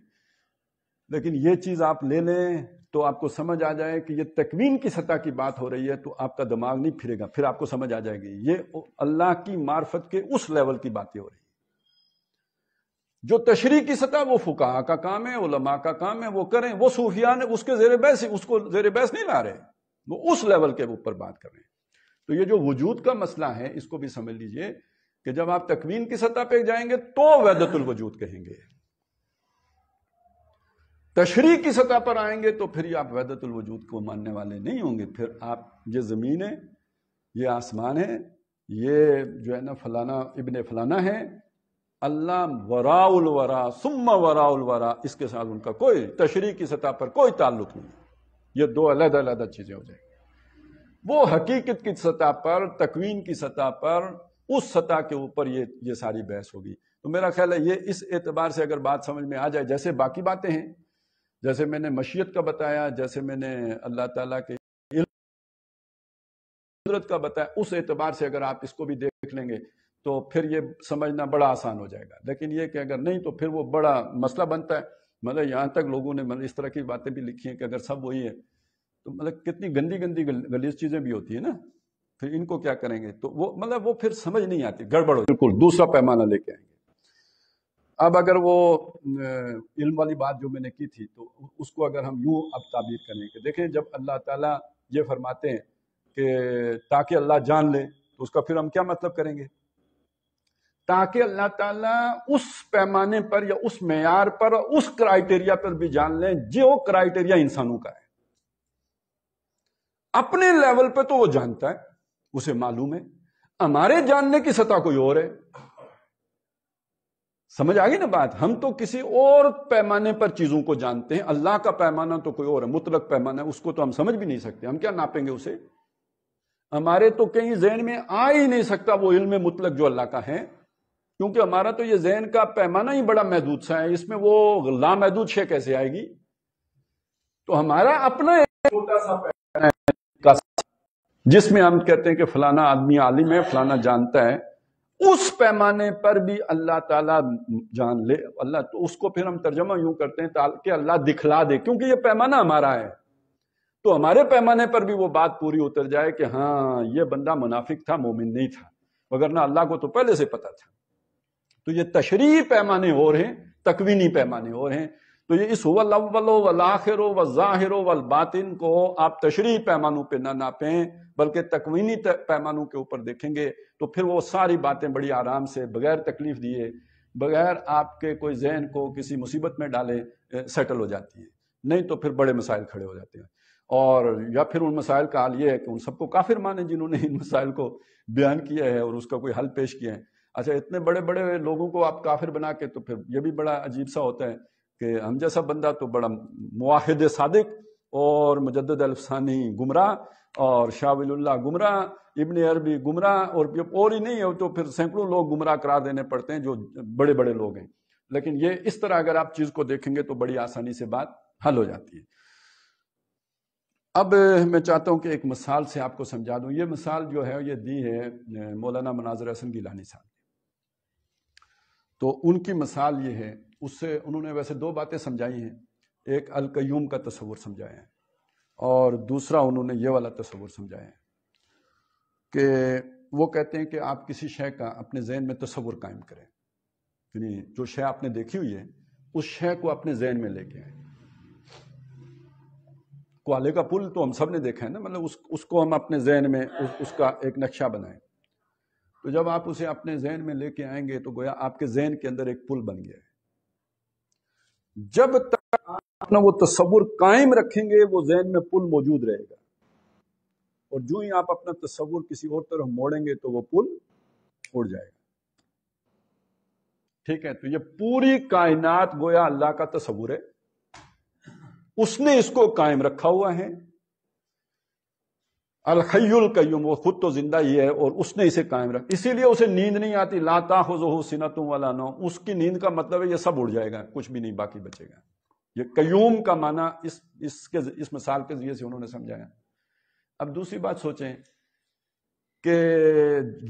لیکن یہ چیز آپ لے لیں تو آپ کو سمجھ آ جائے کہ یہ تکوین کی سطح کی بات ہو رہی ہے، تو آپ کا دماغ نہیں پھرے گا، پھر آپ کو سمجھ آ جائے گی یہ اللہ کی معرفت کے اس لیول کی باتیں ہو رہی ہیں۔ جو تشریح کی سطح وہ فقہا کا کام ہے، علماء کا کام ہے، وہ کریں، وہ صوفیاء نے اس کے زیر بحث، اس کو زیر بحث نہیں لا رہے، وہ اس لیول کے اوپر بات کر رہے ہیں۔ تو یہ جو وجود کا مسئلہ ہے، اس کو بھی سمجھ لیجئے کہ جب آپ تکوین کی سطح پہ جائیں گے تو وحدت الوجود کہیں گے، تشریح کی سطح پر آئیں گے تو پھر یہ آپ وحدت الوجود کو ماننے والے نہیں ہوں گے۔ پھر آپ یہ زمین ہے، یہ آسمان ہے، یہ جو ہے نا فلانا ابن فلانا ہے، اللہ وراء الورا ثم وراء الورا، اس کے ساتھ ان کا کوئی تشریح کی سطح پر کوئی تعلق نہیں، یہ دو علیحدہ علیحدہ چیزیں ہو جائیں گی۔ وہ حقیقت کی سطح پر، تکوین کی سطح پر، اس سطح کے اوپر یہ ساری بحث ہوگی۔ تو میرا خیال ہے یہ اس اعتبار سے اگر بات سمجھ میں آ جائے، جیسے باقی باتیں ہیں، جیسے میں نے مشیت کا بتایا، جیسے میں نے اللہ تعالیٰ کے قدرت کا بتایا، اس اعتبار سے اگر آپ اس کو بھی دیکھ لیں گے تو پھر یہ سمجھنا بڑا آسان ہو جائے گا۔ لیکن یہ کہ اگر نہیں تو پھر وہ بڑا مسئلہ بنتا ہے۔ مطلب یہاں تک لوگوں نے اس طرح کی باتیں بھی لکھی ہیں کہ اگر سب وہی ہے تو مطلب کتنی گندی گندی غلیظ چیزیں بھی ہوتی ہیں نا، پھر ان کو کیا کریں گے؟ تو وہ مطلب وہ پھر سمجھ نہیں آتی، گڑبڑ ہو، بالکل دوسرا پیمانہ لے کے آئیں گے۔ اب اگر وہ علم والی بات جو میں نے کی تھی تو اس کو اگر ہم یوں اب تعبیر کریں کہ دیکھیں، جب اللہ تعالیٰ یہ فرماتے ہیں کہ تاکہ اللہ جان لے، تو اس کا پھر ہم کیا مطلب کریں گے؟ تاکہ اللہ تعالیٰ اس پیمانے پر یا اس معیار پر، اس کرائیٹیریا پر بھی جان لیں جو کرائیٹیریا انسانوں کا ہے۔ اپنے لیول پہ تو وہ جانتا ہے، اسے معلوم ہے، ہمارے جاننے کی سطح کوئی اور ہے۔ سمجھ آ گئی نا بات؟ ہم تو کسی اور پیمانے پر چیزوں کو جانتے ہیں، اللہ کا پیمانہ تو کوئی اور ہے، مطلق پیمانہ ہے، اس کو تو ہم سمجھ بھی نہیں سکتے، ہم کیا ناپیں گے اسے؟ ہمارے تو کہیں ذہن میں آ ہی نہیں سکتا وہ علم مطلق جو اللہ کا ہے، کیونکہ ہمارا تو یہ ذہن کا پیمانہ ہی بڑا محدود سا ہے، اس میں وہ لامحدود شے کیسے آئے گی؟ تو ہمارا اپنا ایک چھوٹا سا پیمانہ ہے جس میں ہم کہتے ہیں کہ فلانا آدمی عالم ہے، فلانا جانتا ہے، اس پیمانے پر بھی اللہ تعالیٰ جان لے اللہ، تو اس کو پھر ہم ترجمہ یوں کرتے ہیں کہ اللہ دکھلا دے، کیونکہ یہ پیمانہ ہمارا ہے، تو ہمارے پیمانے پر بھی وہ بات پوری اتر جائے کہ ہاں یہ بندہ منافق تھا، مومن نہیں تھا، وگرنہ اللہ کو تو پہلے سے پتا تھا۔ تو یہ تشریحی پیمانے اور ہیں، تکوینی پیمانے اور ہیں۔ تو یہ اس هو الاول والآخر والظاہر والباطن کو آپ تشریحی پیمانوں پہ نہ ناپیں، بلکہ تکوینی پیمانوں کے اوپر دیکھیں گے تو پھر وہ ساری باتیں بڑی آرام سے، بغیر تکلیف دیے، بغیر آپ کے کوئی ذہن کو کسی مصیبت میں ڈالے سیٹل ہو جاتی ہیں۔ نہیں تو پھر بڑے مسائل کھڑے ہو جاتے ہیں، اور یا پھر ان مسائل کا حال یہ ہے کہ ان سب کو کافر مانیں جنہوں نے ان مسائل کو بیان کیا ہے اور اس کا کوئی حل پیش کیا ہے۔ اچھا، اتنے بڑے بڑے لوگوں کو آپ کافر بنا کے، تو پھر یہ بھی بڑا عجیب سا ہوتا ہے کہ ہم جیسا بندہ تو بڑا موحد صادق اور مجدد الفسانی گمراہ اور شاہ ولی اللہ گمراہ، ابن عربی گمراہ، اور ہی نہیں ہے تو پھر سینکڑوں لوگ گمراہ قرار دینے پڑتے ہیں جو بڑے بڑے لوگ ہیں۔ لیکن یہ اس طرح اگر آپ چیز کو دیکھیں گے تو بڑی آسانی سے بات حل ہو جاتی ہے۔ اب میں چاہتا ہوں کہ ایک مثال سے آپ کو سمجھا دوں۔ یہ مثال جو ہے یہ دی ہے مولانا مناظر حسن گیلانی صاحب نے۔ تو ان کی مثال یہ ہے، اس سے انہوں نے ویسے دو باتیں سمجھائی ہیں، ایک القیوم کا تصور سمجھایا ہے اور دوسرا انہوں نے یہ والا تصور سمجھایا ہے کہ وہ کہتے ہیں کہ آپ کسی شے کا اپنے ذہن میں تصور قائم کریں، یعنی جو شے آپ نے دیکھی ہوئی ہے اس شے کو اپنے ذہن میں لے کے آئیں۔ کوالے کا پل تو ہم سب نے دیکھا ہے نا، مطلب اس کو ہم اپنے ذہن میں اس کا ایک نقشہ بنائیں، تو جب آپ اسے اپنے ذہن میں لے کے آئیں گے تو گویا آپ کے ذہن کے اندر ایک پل بن گیا ہے۔ جب تک آپ اپنا وہ تصور قائم رکھیں گے وہ ذہن میں پل موجود رہے گا، اور جو ہی آپ اپنا تصور کسی اور طرف موڑیں گے تو وہ پل اڑ جائے گا. ٹھیک ہے، تو یہ پوری کائنات گویا اللہ کا تصور ہے، اس نے اس کو قائم رکھا ہوا ہے. الحی القیوم، وہ خود تو زندہ ہی ہے اور اس نے اسے قائم رکھا، اسی لیے اسے نیند نہیں آتی. لا تاخذہ سنۃ ولا نوم، اس کی نیند کا مطلب ہے یہ سب اڑ جائے گا، کچھ بھی نہیں باقی بچے گا. یہ قیوم کا معنی اس مثال کے ذریعے سے انہوں نے سمجھایا. اب دوسری بات سوچیں کہ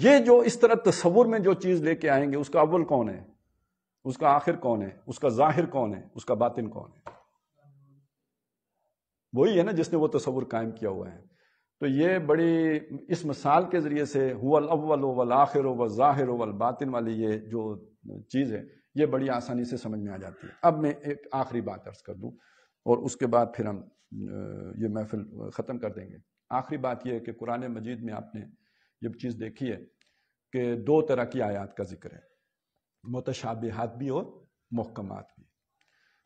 یہ جو اس طرح تصور میں جو چیز لے کے آئیں گے، اس کا اول کون ہے، اس کا آخر کون ہے، اس کا ظاہر کون ہے، اس کا باطن کون ہے؟ وہی ہے نا جس نے وہ تصور قائم کیا ہوا ہے. تو یہ بڑی اس مثال کے ذریعے سے هو الاول والآخر والظاہر والباطن والی یہ جو چیز ہے یہ بڑی آسانی سے سمجھ میں آ جاتی ہے. اب میں ایک آخری بات عرض کر دوں اور اس کے بعد پھر ہم یہ محفل ختم کر دیں گے. آخری بات یہ ہے کہ قرآن مجید میں آپ نے یہ چیز دیکھی ہے کہ دو طرح کی آیات کا ذکر ہے، متشابہات بھی اور محکمات بھی.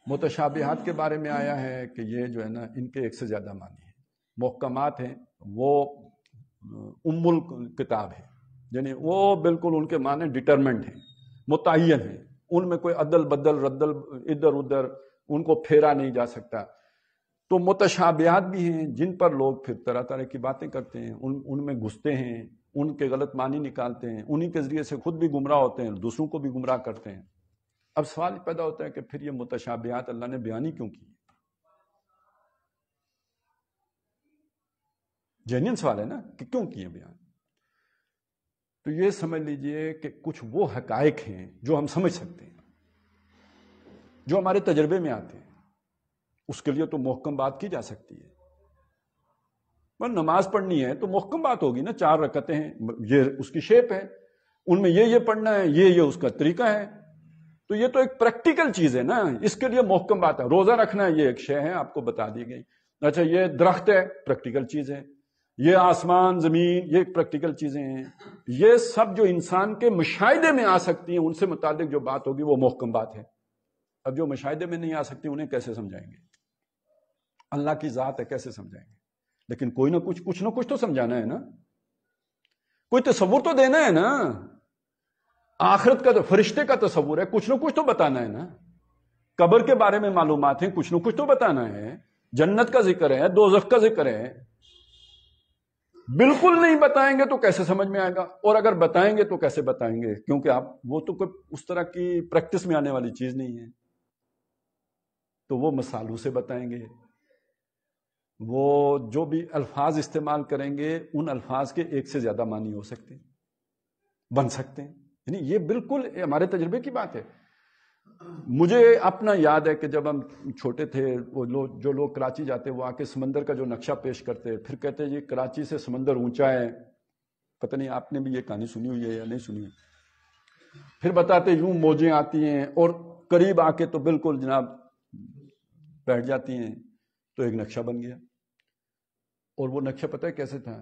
متشابہات کے بارے میں آیا ہے کہ یہ جو ہے نا ان کے ایک سے زیادہ معنی ہیں. محکمات ہیں وہ ام الکتاب ہے، یعنی وہ بالکل ان کے معنی ڈٹرمنٹ ہیں، متعین ہیں، ان میں کوئی عدل بدل ردل ادھر ادھر ان کو پھیرا نہیں جا سکتا. تو متشابہات بھی ہیں جن پر لوگ پھر طرح طرح کی باتیں کرتے ہیں، ان میں گھستے ہیں، ان کے غلط معنی نکالتے ہیں، انہی کے ذریعے سے خود بھی گمراہ ہوتے ہیں، دوسروں کو بھی گمراہ کرتے ہیں. اب سوال پیدا ہوتا ہے کہ پھر یہ متشابہات اللہ نے بیان ہی کیوں کی؟ جینین سوال ہے نا کہ کیوں کیے بیان؟ تو یہ سمجھ لیجئے کہ کچھ وہ حقائق ہیں جو ہم سمجھ سکتے ہیں، جو ہمارے تجربے میں آتے ہیں، اس کے لیے تو محکم بات کی جا سکتی ہے. نماز پڑھنی ہے تو محکم بات ہوگی نا، 4 رکعتیں ہیں، یہ اس کی شیپ ہے، ان میں یہ پڑھنا ہے، یہ اس کا طریقہ ہے. تو یہ تو ایک پریکٹیکل چیز ہے نا، اس کے لیے محکم بات ہے. روزہ رکھنا ہے، یہ ایک شے ہے، آپ کو بتا دی گئی. اچھا یہ درخت ہے، پریکٹیکل چیز ہے. یہ آسمان زمین، یہ پریکٹیکل چیزیں ہیں. یہ سب جو انسان کے مشاہدے میں آ سکتی ہیں، ان سے متعلق جو بات ہوگی وہ محکم بات ہے. اب جو مشاہدے میں نہیں آ سکتی انہیں کیسے سمجھائیں گے؟ اللہ کی ذات ہے، کیسے سمجھائیں گے؟ لیکن کوئی نہ کچھ تو سمجھانا ہے نا، کوئی تصور تو دینا ہے نا. آخرت کا فرشتے کا تصور ہے، کچھ نہ کچھ تو بتانا ہے نا. قبر کے بارے میں معلومات ہیں، کچھ نہ کچھ تو بتانا ہے. جنت کا ذکر ہے، دوزخ کا ذکر ہے. بالکل نہیں بتائیں گے تو کیسے سمجھ میں آئے گا؟ اور اگر بتائیں گے تو کیسے بتائیں گے؟ کیونکہ آپ وہ تو کوئی اس طرح کی پریکٹس میں آنے والی چیز نہیں ہے. تو وہ مثالوں سے بتائیں گے، وہ جو بھی الفاظ استعمال کریں گے ان الفاظ کے ایک سے زیادہ معنی ہو سکتے ہیں، بن سکتے ہیں. یعنی یہ بالکل ہمارے تجربے کی بات ہے. مجھے اپنا یاد ہے کہ جب ہم چھوٹے تھے، وہ جو لوگ کراچی جاتے وہ آ کے سمندر کا جو نقشہ پیش کرتے، پھر کہتے یہ کراچی سے سمندر اونچا ہے. پتہ نہیں آپ نے بھی یہ کہانی سنی ہوئی ہے یا نہیں سنی ہوئی. پھر بتاتے یوں موجیں آتی ہیں اور قریب آ کے تو بالکل جناب بیٹھ جاتی ہیں. تو ایک نقشہ بن گیا. اور وہ نقشہ پتہ ہے کیسے تھا؟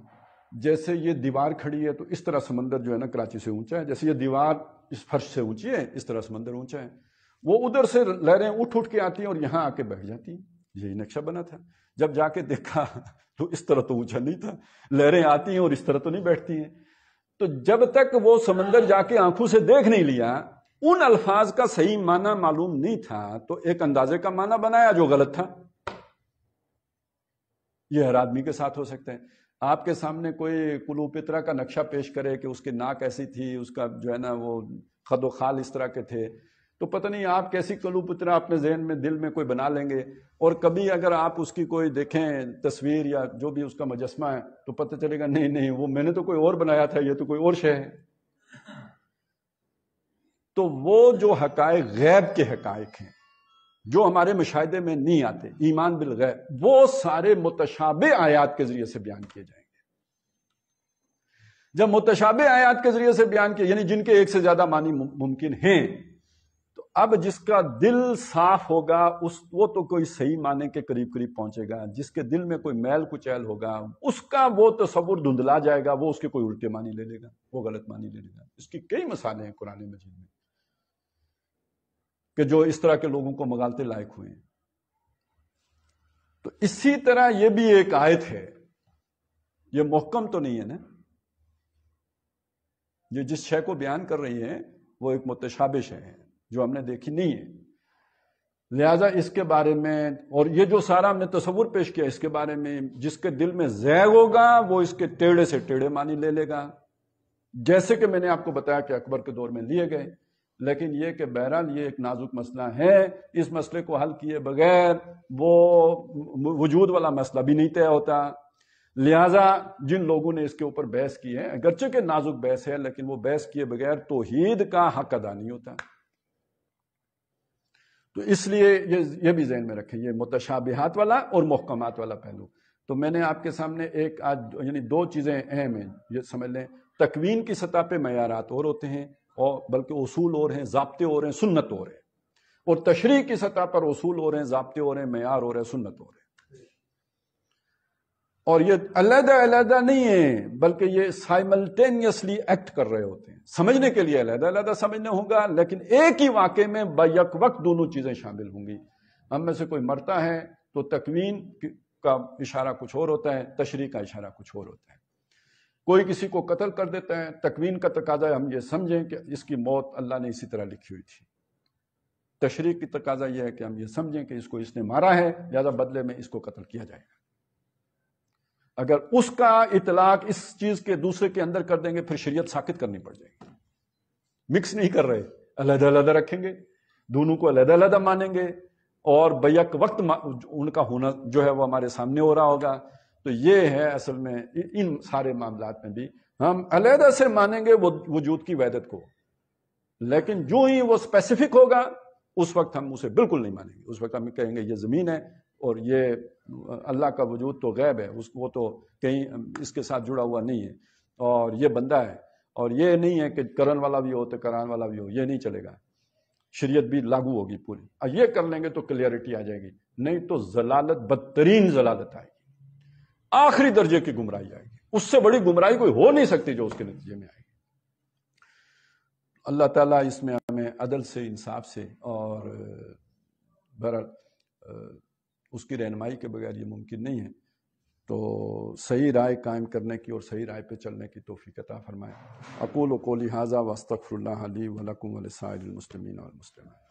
جیسے یہ دیوار کھڑی ہے تو اس طرح سمندر جو ہے نا کراچی سے اونچا ہے، جیسے یہ دیوار اس فرش سے اونچی ہے اس طرح سمندر اونچا ہے. وہ ادھر سے لہریں اٹھ کے آتی ہیں اور یہاں آ کے بیٹھ جاتی ہیں. یہی نقشہ بنا تھا. جب جا کے دیکھا تو اس طرح تو اونچا نہیں تھا، لہریں آتی ہیں اور اس طرح تو نہیں بیٹھتی ہیں. تو جب تک وہ سمندر جا کے آنکھوں سے دیکھ نہیں لیا، ان الفاظ کا صحیح معنی معلوم نہیں تھا، تو ایک اندازے کا معنی بنایا جو غلط تھا. یہ ہر آدمی کے ساتھ ہو سکتا ہے. آپ کے سامنے کوئی کلوپترا کا نقشہ پیش کرے کہ اس کی ناک ایسی تھی، اس کا جو ہے نا وہ خد و خال اس طرح کے تھے، تو پتہ نہیں آپ کیسی کلوپترا اپنے ذہن میں دل میں کوئی بنا لیں گے. اور کبھی اگر آپ اس کی کوئی دیکھیں تصویر یا جو بھی اس کا مجسمہ ہے تو پتہ چلے گا نہیں وہ میں نے تو کوئی اور بنایا تھا، یہ تو کوئی اور شے ہے. تو وہ جو حقائق غیب کے حقائق ہیں جو ہمارے مشاہدے میں نہیں آتے، ایمان بالغیب، وہ سارے متشابہ آیات کے ذریعے سے بیان کیے جائیں گے. جب متشابہ آیات کے ذریعے سے بیان کیے، یعنی جن کے ایک سے زیادہ معنی ممکن ہیں، تو اب جس کا دل صاف ہوگا وہ تو کوئی صحیح معنی کے قریب پہنچے گا. جس کے دل میں کوئی میل کچیل ہوگا اس کا وہ تصور دھندلا جائے گا، وہ اس کے کوئی الٹے معنی لے لے گا، وہ غلط معنی لے لے گا. اس کی کئی مثالیں ہیں قرآن مجید میں کہ جو اس طرح کے لوگوں کو مغالطے لائق ہوئے ہیں. تو اسی طرح یہ بھی ایک آیت ہے یہ محکم تو نہیں ہے نا، یہ جس شے کو بیان کر رہی ہیں وہ ایک متشابہ شے ہے جو ہم نے دیکھی نہیں ہے، لہذا اس کے بارے میں، اور یہ جو سارا ہم نے تصور پیش کیا اس کے بارے میں، جس کے دل میں زیغ ہوگا وہ اس کے ٹیڑھے سے ٹیڑھے معنی لے لے گا، جیسے کہ میں نے آپ کو بتایا کہ اکبر کے دور میں لیے گئے، لیکن یہ کہ بہرحال یہ ایک نازک مسئلہ ہے، اس مسئلے کو حل کیے بغیر وہ وجود والا مسئلہ بھی نہیں طے ہوتا، لہذا جن لوگوں نے اس کے اوپر بحث کی ہے، اگرچہ کہ نازک بحث ہے لیکن وہ بحث کیے بغیر توحید کا حق ادا نہیں ہوتا۔ تو اس لیے یہ بھی ذہن میں رکھیں، یہ متشابہات والا اور محکمات والا پہلو۔ تو میں نے آپ کے سامنے ایک آج یعنی دو چیزیں اہم ہیں، یہ سمجھ لیں، تکوین کی سطح پہ معیارات اور ہوتے ہیں، اور بلکہ اصول اور ہیں، ضابطے اور ہیں، سنت اور ہیں، اور تشریح کی سطح پر اصول اور ہیں، ضابطے اور ہیں، معیار اور ہیں، سنت اور ہیں، اور یہ علیحدہ علیحدہ نہیں ہے بلکہ یہ سائملٹینیسلی ایکٹ کر رہے ہوتے ہیں۔ سمجھنے کے لیے علیحدہ علیحدہ سمجھنا ہوگا، لیکن ایک ہی واقعے میں بیک وقت دونوں چیزیں شامل ہوں گی۔ ہم میں سے کوئی مرتا ہے تو تکوین کا اشارہ کچھ اور ہوتا ہے، تشریح کا اشارہ کچھ اور ہوتا ہے۔ کوئی کسی کو قتل کر دیتا ہے، تکوین کا تقاضا ہم یہ سمجھیں کہ اس کی موت اللہ نے اسی طرح لکھی ہوئی تھی، تشریح کی تقاضا یہ ہے کہ ہم یہ سمجھیں کہ اس کو اس نے مارا ہے لہذا بدلے میں اس کو قتل کیا جائے گا۔ اگر اس کا اطلاق اس چیز کے دوسرے کے اندر کر دیں گے پھر شریعت ساقط کرنی پڑ جائے گی۔ مکس نہیں کر رہے، علیحدہ علیحدہ رکھیں گے، دونوں کو علیحدہ علیحدہ مانیں گے، اور بیک وقت ان کا ہونا جو ہے وہ ہمارے سامنے ہو رہا ہوگا۔ تو یہ ہے اصل میں ان سارے معاملات میں بھی ہم علیحدہ سے مانیں گے وجود کی وحدت کو، لیکن جو ہی وہ اسپیسیفک ہوگا اس وقت ہم اسے بالکل نہیں مانیں گے۔ اس وقت ہم کہیں گے یہ زمین ہے اور یہ اللہ کا وجود تو غیب ہے، وہ تو کہیں اس کے ساتھ جڑا ہوا نہیں ہے، اور یہ بندہ ہے، اور یہ نہیں ہے کہ کرن والا بھی ہو تو کران والا بھی ہو، یہ نہیں چلے گا، شریعت بھی لاگو ہوگی پوری۔ اور یہ کر لیں گے تو کلیئرٹی آ جائے گی، نہیں تو ضلالت، بدترین ضلالت آئے گی، آخری درجے کی گمراہی آئے گی، اس سے بڑی گمراہی کوئی ہو نہیں سکتی جو اس کے نتیجے میں آئے گی۔ اللہ تعالیٰ اس میں ہمیں عدل سے، انصاف سے، اور بہرحال اس کی رہنمائی کے بغیر یہ ممکن نہیں ہے، تو صحیح رائے قائم کرنے کی اور صحیح رائے پہ چلنے کی توفیق عطا فرمائے۔ اقول قولی ھذا واستغفر اللہ لی ولکم ولسائر المسلمین والمسلمات۔